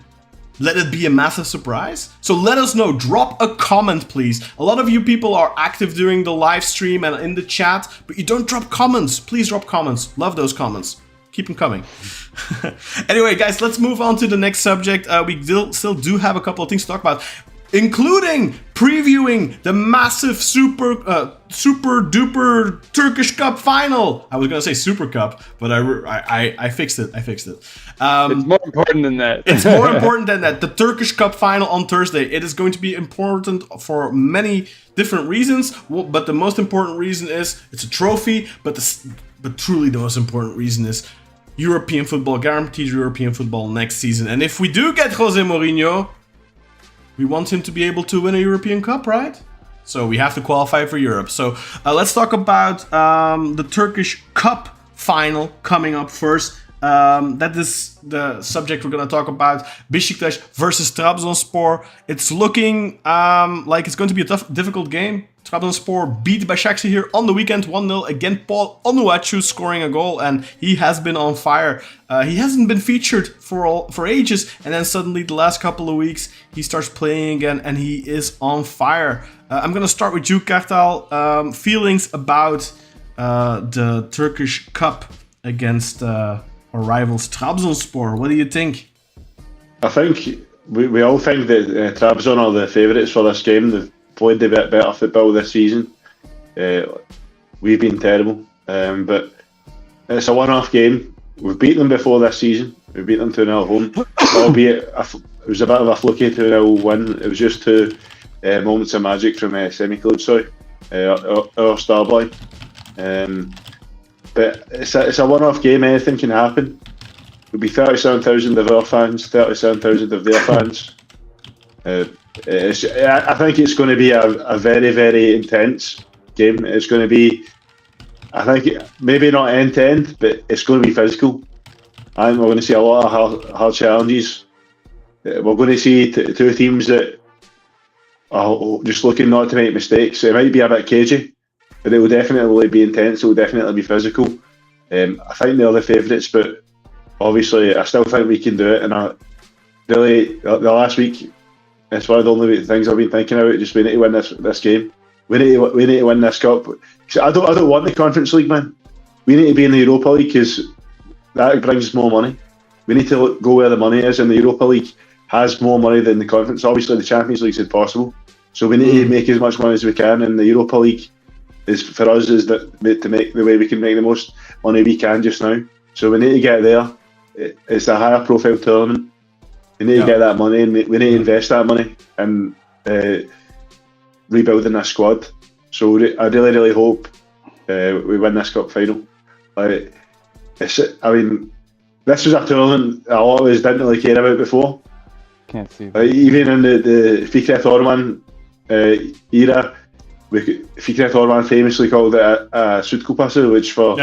let it be a massive surprise? So let us know. Drop a comment, please. A lot of you people are active during the live stream and in the chat, but you don't drop comments. Please drop comments. Love those comments. Keep them coming. Anyway, guys, let's move on to the next subject. We still do have a couple of things to talk about, including previewing the massive super duper Turkish Cup final. I was gonna say Super Cup, but I fixed it. It's more important than that. It's more important than that. The Turkish Cup final on Thursday. It is going to be important for many different reasons, but the most important reason is it's a trophy. But truly, the most important reason is European football, guaranteed European football next season. And if we do get José Mourinho, we want him to be able to win a European Cup, right? So we have to qualify for Europe. So let's talk about the Turkish Cup final coming up first. That is the subject we're going to talk about. Beşiktaş versus Trabzonspor. It's looking like it's going to be a difficult game. Trabzonspor beat Başakşehir here on the weekend 1-0. Again, Paul Onuachu scoring a goal, and he has been on fire. He hasn't been featured for ages, and then suddenly the last couple of weeks he starts playing again, and he is on fire. I'm going to start with you, Kartal. Feelings about the Turkish Cup against our rivals Trabzonspor. What do you think? I think we all think that Trabzon are the favourites for this game. They've played a bit better football this season. We've been terrible, but it's a one-off game. We've beaten them before this season. We beat them 2-0 at home, albeit it was a bit of a fluky 2-0 win. It was just two moments of magic from Semi-Kludsoy, our star boy. But it's a one-off game. Anything can happen. There'll be 37,000 of our fans, 37,000 of their fans. I think it's going to be a very, very intense game. It's going to be, I think, maybe not end-to-end, but it's going to be physical. I think we're going to see a lot of hard challenges. We're going to see two teams that are just looking not to make mistakes. It might be a bit cagey, but it will definitely be intense. It will definitely be physical. I think they're the favourites, but obviously I still think we can do it. And the last week, it's one of the only things I've been thinking about. Just we need to win this game. We need to win this cup. I don't want the Conference League, man. We need to be in the Europa League because that brings us more money. We need to go where the money is, and the Europa League has more money than the Conference. Obviously, the Champions League is impossible, so we need to make as much money as we can. And the Europa League is for us is to make the way we can make the most money we can just now. So we need to get there. It's a higher profile tournament. We need to get that money, and we need to invest that money in rebuilding this squad. So I really, really hope we win this cup final. This was a tournament a lot of us didn't really care about before. Can't see. Even in the Fikret Orman era, Fikret Orman famously called it a Süt Kupası, which for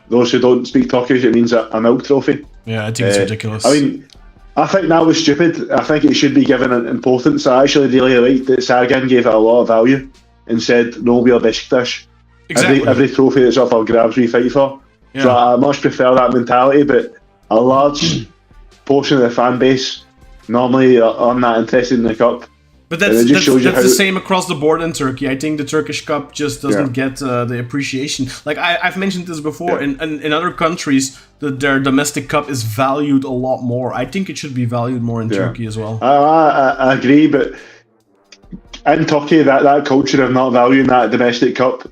those who don't speak Turkish, it means a milk trophy. Yeah, I think it's ridiculous. I think that was stupid. I think it should be given importance. I actually really liked that Sergen gave it a lot of value and said, no, we are Beşiktaş. Exactly. Every trophy that's up for grabs we fight for. Yeah. So I much prefer that mentality, but a large portion of the fan base normally aren't that interested in the cup. But that's the same across the board in Turkey. I think the Turkish Cup just doesn't get the appreciation. Like I've mentioned this before. In other countries, their domestic cup is valued a lot more. I think it should be valued more in Turkey as well. I agree, but in Turkey, that culture of not valuing that domestic cup,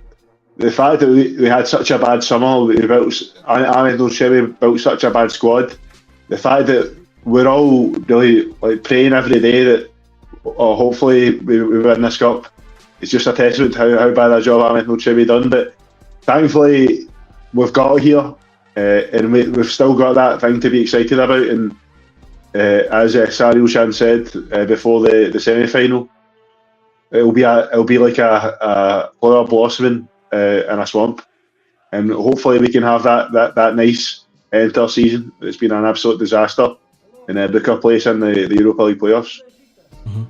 the fact that we had such a bad summer, Ahmed Nurchevi built such a bad squad, the fact that we're all really like praying every day that hopefully we win this cup, it's just a testament to how bad a job Ahmed Nurchevi done. But thankfully we've got here, and we've still got that thing to be excited about. And as Sari Ushan said before the semi-final, it'll be like a flower blossoming in a swamp, and hopefully we can have that nice end to our season. It's been an absolute disaster, and book a place in the Europa League playoffs. Mm-hmm.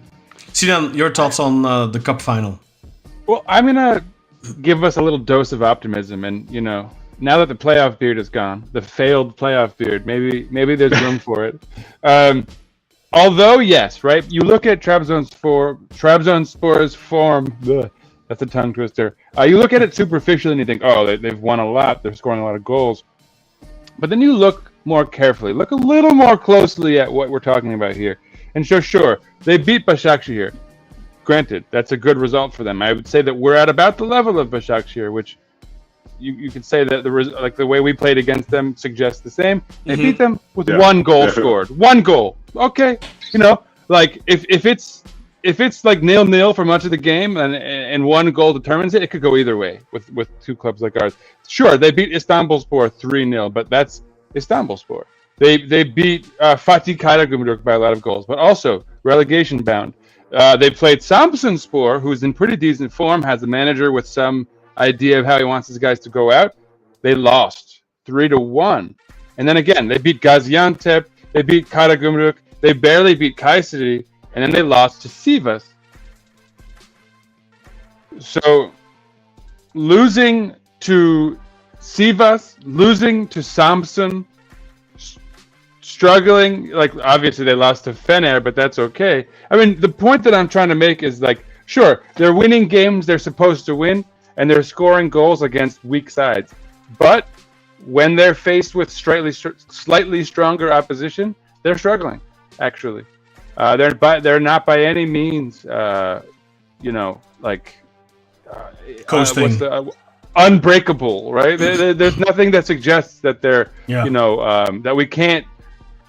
Sinan, your thoughts on the cup final? Well, I'm gonna give us a little dose of optimism, and now that the playoff beard is gone, the failed playoff beard, maybe there's room for it. Although, yes, right. You look at Trabzonspor's form. That's a tongue twister. You look at it superficially and you think, oh, they've won a lot. They're scoring a lot of goals. But then you look more carefully, look a little more closely at what we're talking about here. And sure, they beat Başakşehir. Granted, that's a good result for them. I would say that we're at about the level of Başakşehir, which you could say that the way we played against them suggests the same. They beat them with one goal scored. One goal. Okay, like if it's like 0-0 for much of the game and one goal determines it, it could go either way with two clubs like ours. Sure, they beat Istanbulspor 3-0, but that's Istanbulspor. They beat Fatih Karagümrük by a lot of goals, but also relegation bound. They played Samsunspor, who's in pretty decent form, has a manager with some idea of how he wants his guys to go out. They lost 3-1, and then again they beat Gaziantep. They beat Karagümrük. They barely beat Kayseri, and then they lost to Sivas. So, losing to Sivas, losing to Samsun, struggling, like obviously they lost to Fener, but that's okay. I mean, the point that I'm trying to make is like, sure, they're winning games they're supposed to win, and they're scoring goals against weak sides. But when they're faced with slightly stronger opposition, they're struggling. Actually, they're not by any means, coasting. Unbreakable, right? There's nothing that suggests that they're, that we can't,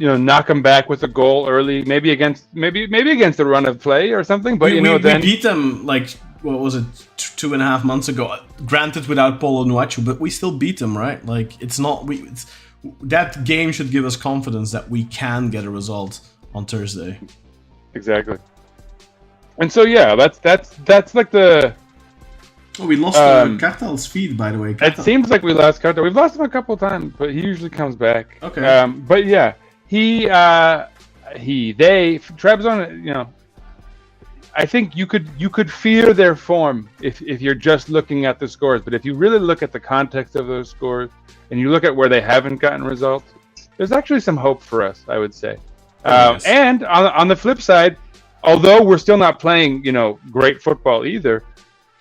knock them back with a goal early. Maybe against a run of play or something. But we beat them like what was it, 2.5 months ago? Granted, without Paulo Nuachu, but we still beat them, right? Like that game should give us confidence that we can get a result on Thursday. Exactly. And so that's like the. Oh, we lost Kartal's feed, by the way. It seems like we lost Kartal. We've lost him a couple of times, but he usually comes back. Okay. But yeah, Trabzon, I think you could fear their form if you're just looking at the scores. But if you really look at the context of those scores and you look at where they haven't gotten results, there's actually some hope for us, I would say. Yes. And on the flip side, although we're still not playing, great football either,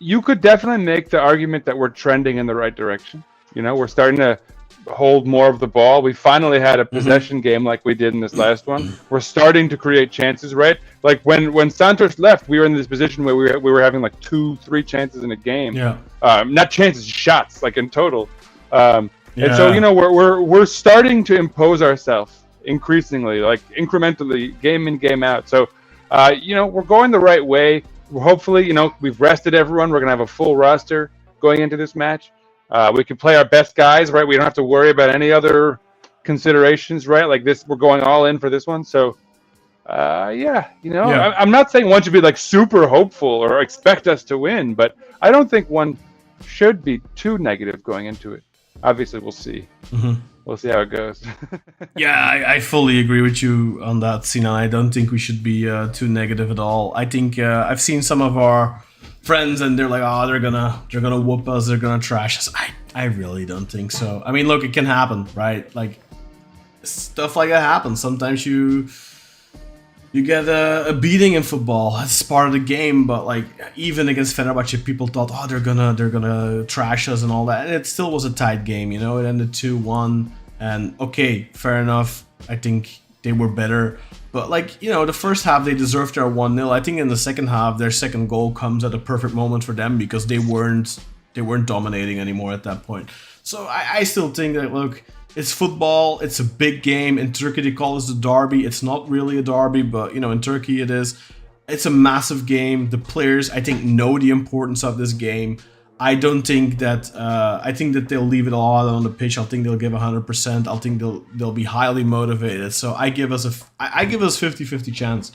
you could definitely make the argument that we're trending in the right direction. We're starting to hold more of the ball. We finally had a possession game like we did in this last one. We're starting to create chances, right? Like when Santos left, we were in this position where we were having like 2-3 chances in a game. Yeah. Not chances, shots, like in total. And so we're starting to impose ourselves increasingly, like incrementally, game in, game out. So we're going the right way. Hopefully, we've rested everyone. We're gonna have a full roster going into this match. We can play our best guys, right? We don't have to worry about any other considerations, right? Like this, we're going all in for this one. So, I'm not saying one should be like super hopeful or expect us to win, but I don't think one should be too negative going into it. Obviously, we'll see. We'll see how it goes. Yeah, I fully agree with you on that, Sinan. I don't think we should be too negative at all. I think I've seen some of our friends and they're like, oh, they're gonna whoop us, they're gonna trash us. I really don't think so. I mean, look, it can happen, right? Like stuff like that happens. Sometimes You get a beating in football. It's part of the game. But like even against Fenerbahce, people thought, oh, they're gonna trash us and all that. And it still was a tight game. You know, it ended 2-1. And okay, fair enough. I think they were better. But like, you know, the first half they deserved their 1-0. I think in the second half their second goal comes at a perfect moment for them because they weren't dominating anymore at that point. So I still think that, look, it's football, it's a big game. In Turkey they call this the derby. It's not really a derby, but you know, in Turkey it is. It's a massive game. The players, I think, know the importance of this game. I don't think that I think that they'll leave it all out on the pitch. I think they'll give 100%. I think they'll be highly motivated. So I give us 50-50 chance.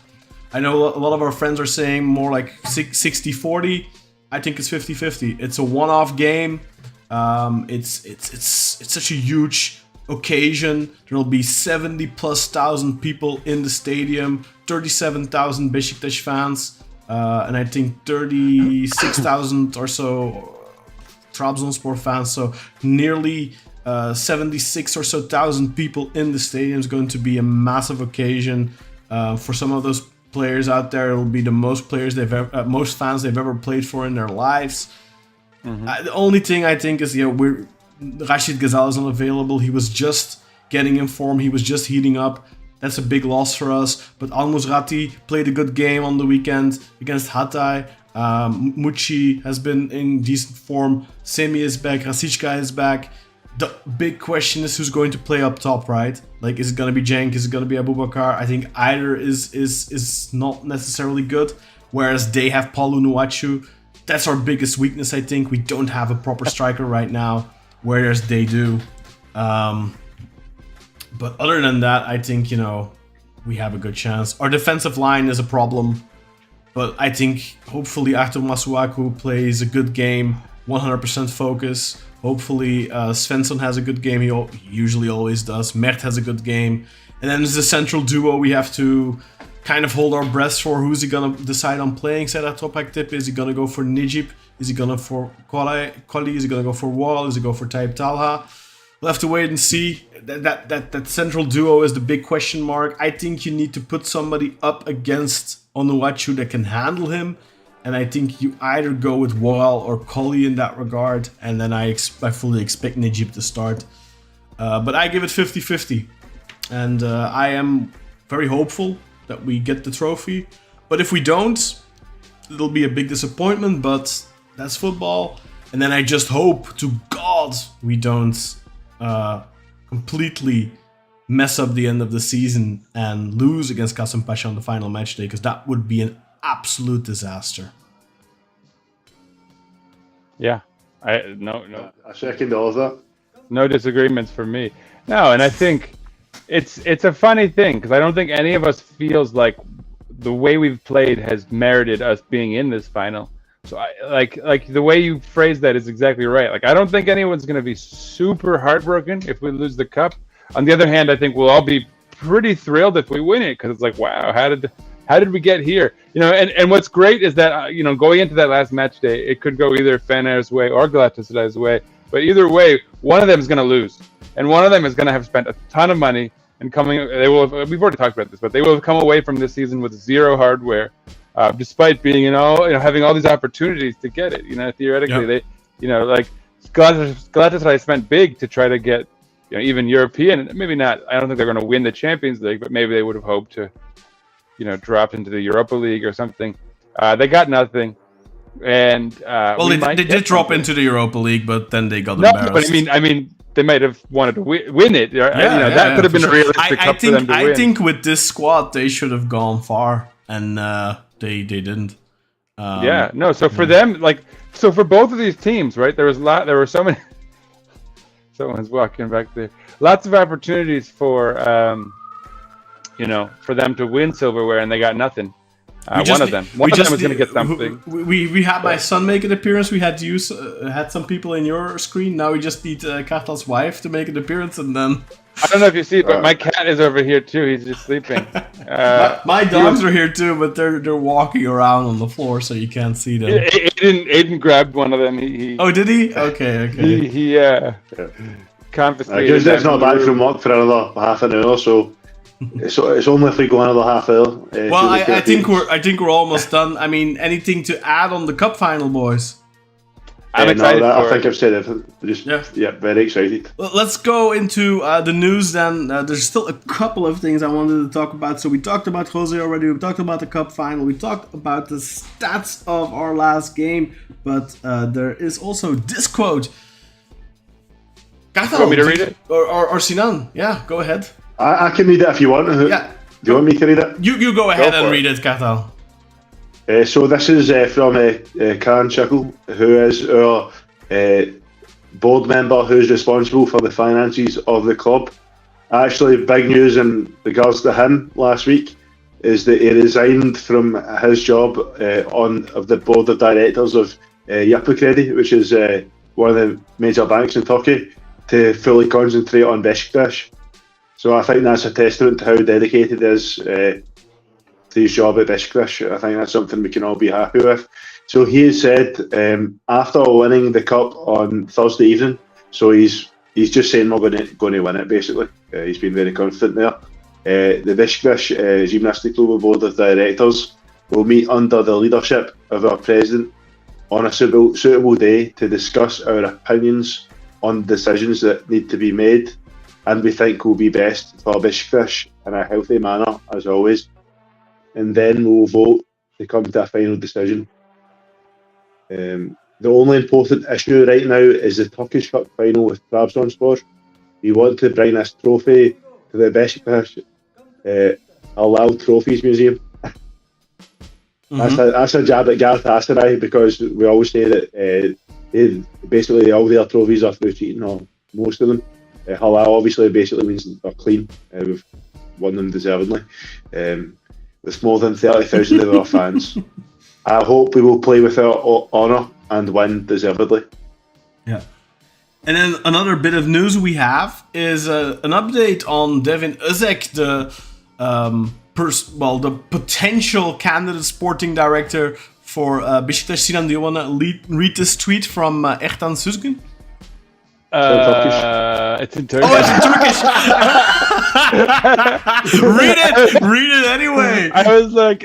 I know a lot of our friends are saying more like 60-40. I think it's 50-50. It's a one-off game. It's such a huge occasion. There'll be 70,000+ people in the stadium. 37,000 Beşiktaş fans. And I think 36,000 or so Trabzonspor fans, so nearly 76 or so thousand people in the stadium is going to be a massive occasion. For some of those players out there, it'll be the most most fans they've ever played for in their lives. The only thing I think is, Rashid Ghazal is unavailable. He was just getting in form. He was just heating up. That's a big loss for us. But Al Musrati played a good game on the weekend against Hatay. Mucci has been in decent form. Semi is back. Rasichka is back. The big question is who's going to play up top, right? Like, is it going to be Cenk? Is it going to be Abubakar? I think either is not necessarily good. Whereas they have Paulo Nuachu. That's our biggest weakness, I think. We don't have a proper striker right now, whereas they do. But other than that, I think, we have a good chance. Our defensive line is a problem. But I think hopefully Artur Masuaku plays a good game, 100% focus. Hopefully Svensson has a good game, he usually always does. Mert has a good game. And then there's the central duo we have to kind of hold our breaths for. Who's he going to decide on playing? Sedat Toprak-Tip, is he going to go for Necip? Is he going to for Koli? Is he going to go for Wall? Is he going to go for Tayyip Talha? We'll have to wait and see. That central duo is the big question mark. I think you need to put somebody up against Onuachu that can handle him. And I think you either go with Wall or Koli in that regard. And then I fully expect Necip to start. But I give it 50-50. And I am very hopeful that we get the trophy. But if we don't, it'll be a big disappointment. But that's football. And then I just hope to God we don't completely mess up the end of the season and lose against Kasımpaşa on the final match day, because that would be an absolute disaster. Yeah, no. I second all of that. No disagreements for me. No, and I think it's a funny thing because I don't think any of us feels like the way we've played has merited us being in this final. So I like the way you phrase that is exactly right. Like, I don't think anyone's going to be super heartbroken if we lose the cup. On the other hand, I think we'll all be pretty thrilled if we win it, because it's like, wow, how did we get here? And what's great is that going into that last match day, it could go either Fener's way or Galatasaray's way. But either way, one of them is going to lose, and one of them is going to have spent a ton of money and we've already talked about this, but they will have come away from this season with zero hardware. Despite being, having all these opportunities to get it, theoretically, yep. Galatasaray spent big to try to get, even European. Maybe not. I don't think they're going to win the Champions League, but maybe they would have hoped to, drop into the Europa League or something. They got nothing, and they did drop into the Europa League, but then they got embarrassed. But I mean, they might have wanted to win it. That could have been a realistic cup for them to win. I think with this squad, they should have gone far, and they didn't. So for them, for both of these teams, right? There were so many. Someone's walking back there. Lots of opportunities for for them to win silverware, and they got nothing. One of them was going to get something. We had my son make an appearance. We had had some people in your screen. Now we just need Kartal's wife to make an appearance, and then. I don't know if you see it, but my cat is over here too. He's just sleeping. My dogs are here too, but they're walking around on the floor, so you can't see them. Aiden grabbed one of them. Oh, did he? Okay. He confiscated. It's not back from work for another half an hour, so it's only if we go another half hour. Well, I think we're almost done. I mean, anything to add on the cup final, boys? I'm excited. I think I've said everything. Very excited. Well, let's go into the news then. There's still a couple of things I wanted to talk about. So we talked about Jose already. We talked about the cup final. We talked about the stats of our last game. But there is also this quote. Kathal, You want me to read it? Or Sinan? Yeah, go ahead. I can read it if you want. Yeah. Do you want me to read it? You go ahead and for read it, Kathal. So this is from Karen Chickle, who is our board member who's responsible for the finances of the club. Actually, big news in regards to him last week is that he resigned from his job of the board of directors of Yapı Kredi, which is one of the major banks in Turkey, to fully concentrate on Beşiktaş. So I think that's a testament to how dedicated he is to his job at Beşiktaş. I think that's something we can all be happy with. So he has said after winning the cup on Thursday evening, so he's just saying we're going to win it basically. He's been very confident there. The Beşiktaş Gymnastic Club Board of Directors will meet under the leadership of our president on a suitable day to discuss our opinions on decisions that need to be made and we think will be best for Beşiktaş in a healthy manner as always. And then we'll vote to come to a final decision. The only important issue right now is the Turkish Cup final with Trabzonspor. We want to bring this trophy to the Beşiktaş Alal Trophies Museum. That's a jab at Galatasaray because we always say that basically all their trophies are through cheating, or most of them. Halal obviously basically means they're clean. We've won them deservedly. With more than 30,000 of our fans. I hope we will play with our honour and win deservedly. Yeah. And then another bit of news we have is an update on Devin Özek, the potential candidate sporting director for Beşiktaş. Sinan, do you want to read this tweet from Ertan Süzgün? It's in Turkish. Oh, it's in Turkish. Read it anyway. I was like,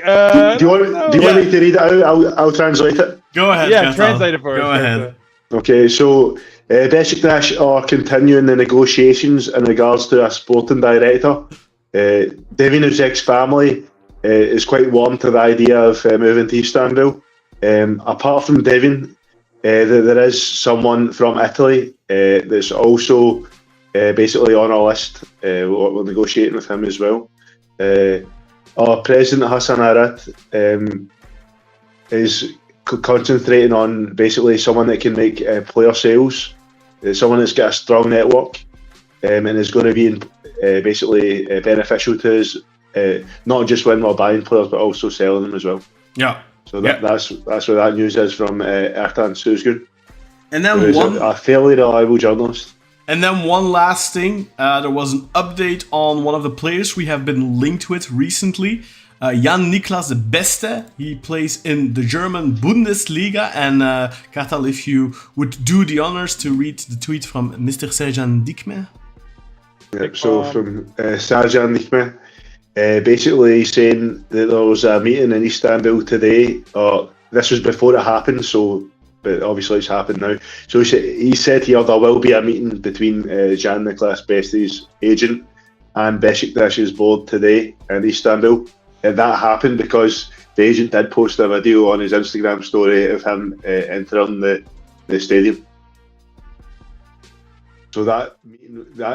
do you want me to read it out? I'll translate it. Go ahead. Yeah, Kathal. translate it for us. Go ahead. Okay, so Beşiktaş are continuing the negotiations in regards to a sporting director. Devin Özek's family is quite warm to the idea of moving to Istanbul. Apart from Devin, there is someone from Italy that's also basically on our list. We're negotiating with him as well. Our president Hasan Arat is concentrating on basically someone that can make player sales, someone that's got a strong network, and is going to be basically beneficial to us, not just when we're buying players but also selling them as well. Yeah. So that's where that news is from Ertan Süzgün, and then who is a fairly reliable journalist. And then one last thing, there was an update on one of the players we have been linked with recently, Jan-Niklas Beste. He plays in the German Bundesliga, and Kathal, if you would do the honors to read the tweet from Mr. Serjan Dikme. Yep, so from Serjan Dikme, basically saying that there was a meeting in Istanbul today, or this was before it happened, but obviously it's happened now. So he said here there will be a meeting between Jan-Niklas Beste's agent and Beşiktaş's board today in Istanbul. And that happened because the agent did post a video on his Instagram story of him entering the stadium. So that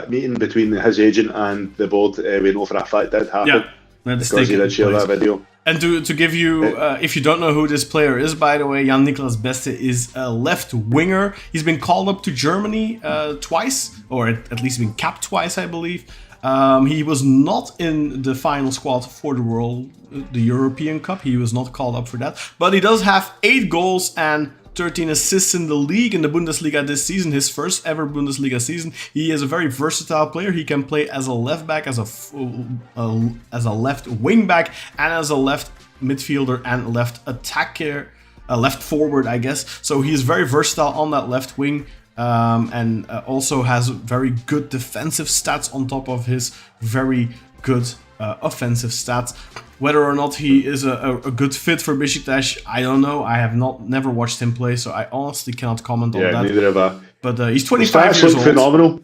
meeting between his agent and the board, we know for a fact did happen. Yeah, because he did share that video. And to give you, if you don't know who this player is, by the way, Jan-Niklas Beste is a left winger. He's been called up to Germany twice, or at least been capped twice, I believe. He was not in the final squad for the European Cup. He was not called up for that. But he does have 8 goals and 13 assists in the league, in the Bundesliga this season, his first ever Bundesliga season. He is a very versatile player. He can play as a left back, as a left wing back, and as a left midfielder and left attacker, left forward, I guess. So he is very versatile on that left wing, and also has very good defensive stats on top of his very good offensive stats. Whether or not he is a good fit for Beşiktaş, I don't know. I have never watched him play, so I honestly cannot comment on that. Neither have I. But he's 25 The stats years look old. phenomenal.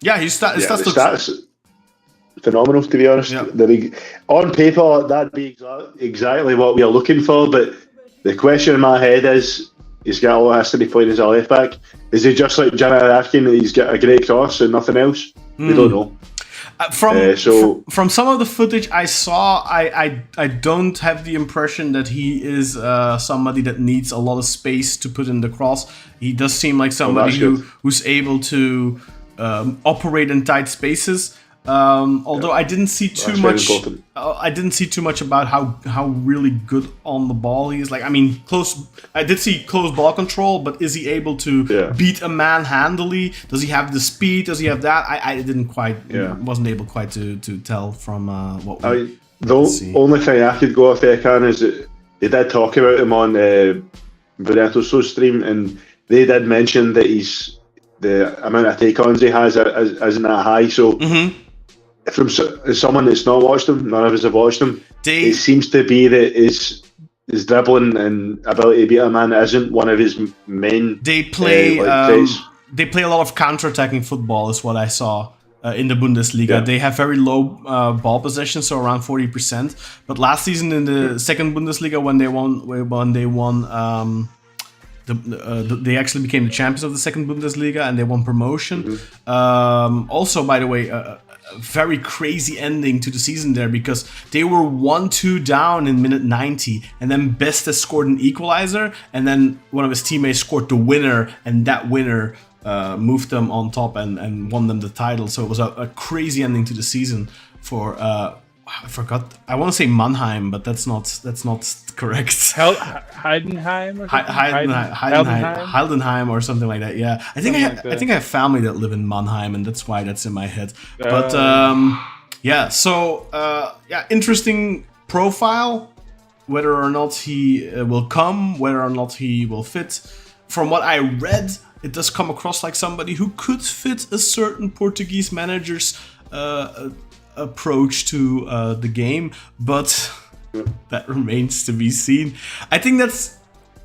Yeah, his stats The look stats phenomenal, to be honest. Yeah. On paper, that'd be exactly what we are looking for, but the question in my head is, he's got a lot of history playing as a left back. Is he just like Janet Arkin, that he's got a great cross and nothing else? We don't know. From some of the footage I saw, I don't have the impression that he is somebody that needs a lot of space to put in the cross. He does seem like somebody who's able to operate in tight spaces. Although I didn't see too much. I didn't see too much about how really good on the ball he is. Like, I mean, I did see close ball control, but is he able to beat a man handily? Does he have the speed? Does he have that? I didn't quite. Wasn't able quite to tell from what we see. Only thing I could go off there, Can, is that they did talk about him on Veneto's stream, and they did mention that the amount of take-ons he has isn't that high. So. Mm-hmm. From someone that's not watched him, none of us have watched him. It seems to be that his dribbling and ability to beat a man isn't one of his main. They play they play a lot of counter-attacking football, is what I saw in the Bundesliga. Yeah. They have very low ball possession, so around 40%. But last season in the second Bundesliga, when they won. They actually became the champions of the second Bundesliga and they won promotion. Mm-hmm. Also, by the way, a very crazy ending to the season there, because they were 1-2 down in minute 90, and then Beste scored an equalizer, and then one of his teammates scored the winner, and that winner moved them on top and won them the title. So it was a crazy ending to the season for I forgot. I want to say Mannheim, but that's not correct. Heidenheim or something? Heidenheim or something like that. Yeah, I think I have family that live in Mannheim, and that's why that's in my head. But interesting profile. Whether or not he will come, whether or not he will fit. From what I read, it does come across like somebody who could fit a certain Portuguese manager's approach to the game, but that remains to be seen. I think that's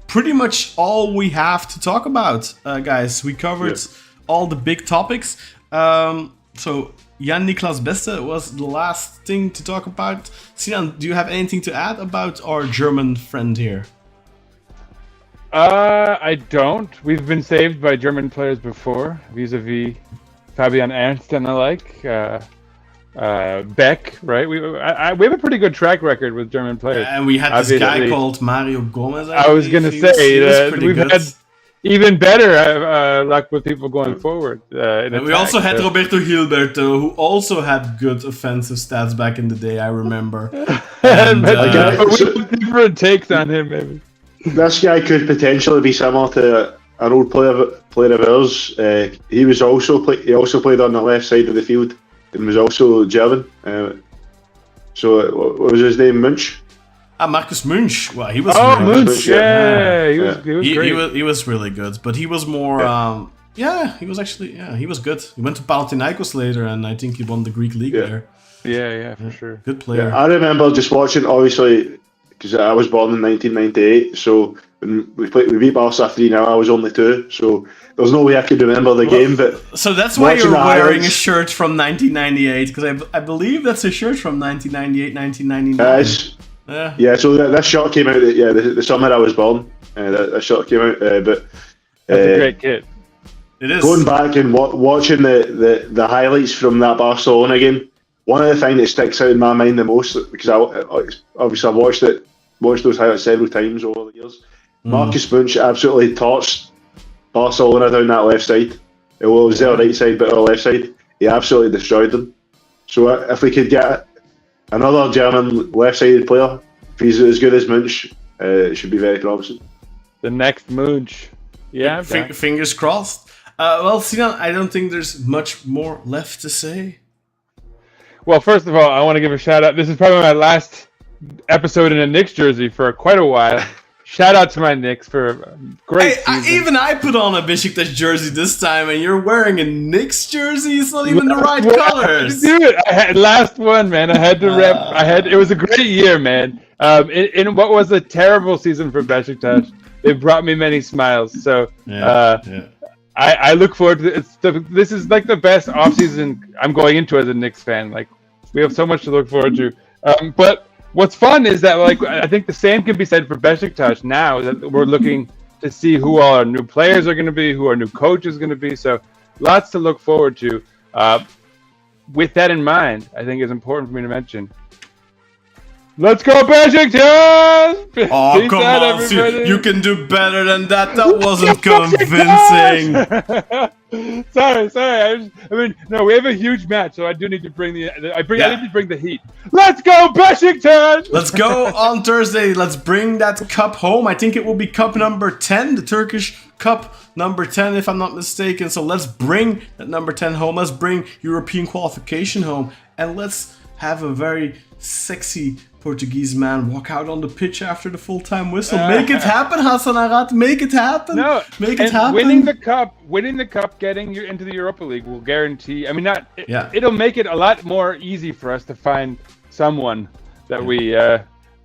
pretty much all we have to talk about, guys. We covered all the big topics. So Jan-Niklas Beste was the last thing to talk about. Sinan, do you have anything to add about our German friend here? I don't. We've been saved by German players before, vis-a-vis Fabian Ernst and the like. Beck, right? We have a pretty good track record with German players. And we had this guy called Mario Gomez. I was going to say that we've had even better luck with people going forward. And we also had Roberto Gilberto, who also had good offensive stats back in the day, I remember. And, we have different takes on him, maybe. This guy could potentially be similar to an old player of ours. He also played on the left side of the field and was also German. So what was his name? Munch? Marcus Munch. Well, he was. Munch. Yeah, he was great. He was really good, but he was more. He was actually. Yeah, he was good. He went to Panathinaikos later, and I think he won the Greek league there. Yeah, for sure. Good player. Yeah, I remember just watching, obviously, because I was born in 1998. So when we beat Barca 3-0, I was only 2. So there's no way I could remember the game. But so that's why you're wearing a shirt from 1998, because I believe that's a shirt from 1998, 1999. Yeah. So that shirt came out. The summer I was born. That shirt came out. But that's a great kid. It is. Going back and watching the highlights from that Barcelona game. One of the things that sticks out in my mind the most, because obviously I've watched those highlights several times over the years. Marcus Munch absolutely torched Barcelona down that left side. It was their right side, but our left side. He absolutely destroyed them. So if we could get another German left-sided player, if he's as good as Munch, it should be very promising. The next Munch. Yeah. Fingers crossed. Well, Sinan, I don't think there's much more left to say. Well, first of all, I want to give a shout out. This is probably my last episode in a Knicks jersey for quite a while. shout out to my Knicks for a great Hey, season. even I put on a Beşiktaş jersey this time, and you're wearing a Knicks jersey. It's not even the right colors. Dude, I had last one, man. I had to rep. It was a great year, man. In what was a terrible season for Beşiktaş, it brought me many smiles. So I look forward to it. This is like the best offseason I'm going into as a Knicks fan. Like, we have so much to look forward to. But what's fun is that, like, I think the same can be said for Beşiktaş now, that we're looking to see who all our new players are going to be, who our new coach is going to be. So lots to look forward to. With that in mind, I think it's important for me to mention, let's go Beşiktaş! Oh, Peace come out, on, everybody. you can do better than that. That wasn't convincing. Sorry. I mean, no, we have a huge match, so I do need to bring I need to bring the heat. Let's go Beşiktaş! Let's go on Thursday. Let's bring that cup home. I think it will be cup number 10, the Turkish cup number 10, if I'm not mistaken. So let's bring that number 10 home. Let's bring European qualification home. And let's have a very sexy Portuguese man walk out on the pitch after the full-time whistle. Make it happen, Hassan Arat. Make it happen. No, make and it happen. Winning the cup, getting you into the Europa League will guarantee. I mean, it'll make it a lot more easy for us to find someone that we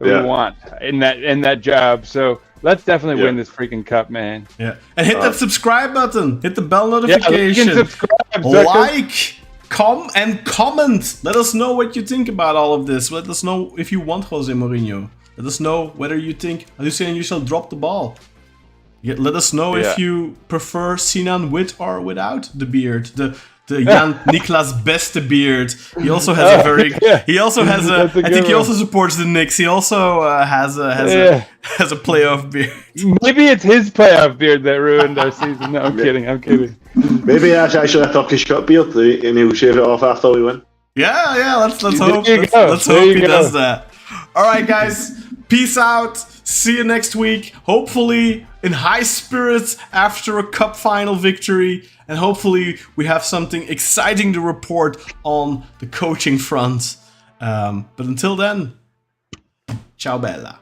want in that job. So let's definitely win this freaking cup, man. Yeah, and hit that subscribe button. Hit the bell notification. Yeah, you can subscribe. Like. Come and comment. Let us know what you think about all of this. Let us know if you want José Mourinho. Let us know whether you think Hüseyin Yücel drop the ball. Let us know if you prefer Sinan with or without the beard. The Jan-Niklas Beste beard. He also has a very. He also has a. I think he also supports the Knicks. He also has a playoff beard. Maybe it's his playoff beard that ruined our season. No, I'm kidding. Maybe that's actually a Turkish cup beard, and he'll shave it off after we win. Yeah. Let's hope. Let's hope he does that. All right, guys. Peace out. See you next week. Hopefully in high spirits after a cup final victory. And hopefully we have something exciting to report on the coaching front. But until then, ciao bella.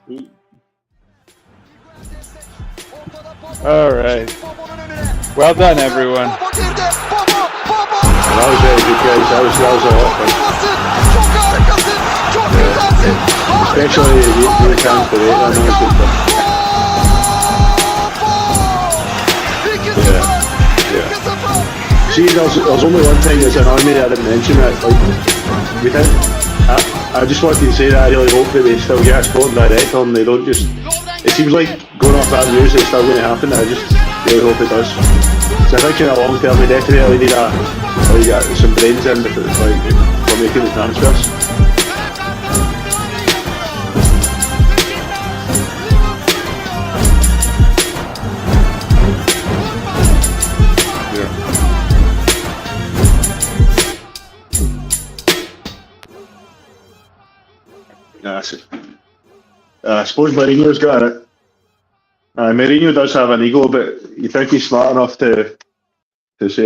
All right. Well done, everyone. That was very good, guys. That was a lot of fun. Especially the chance to wait. That was good fun. See, there's only one thing that's annoying me that I didn't mention. That, like, we didn't. I just wanted to say that I really hope that we still get a Sport director and they don't just. It seems like going off that news it's still going to happen. I just really hope it does. So I think in the long term we definitely need some brains in for making the transfers. I suppose Mourinho's got it. Mourinho does have an ego, but you think he's smart enough to say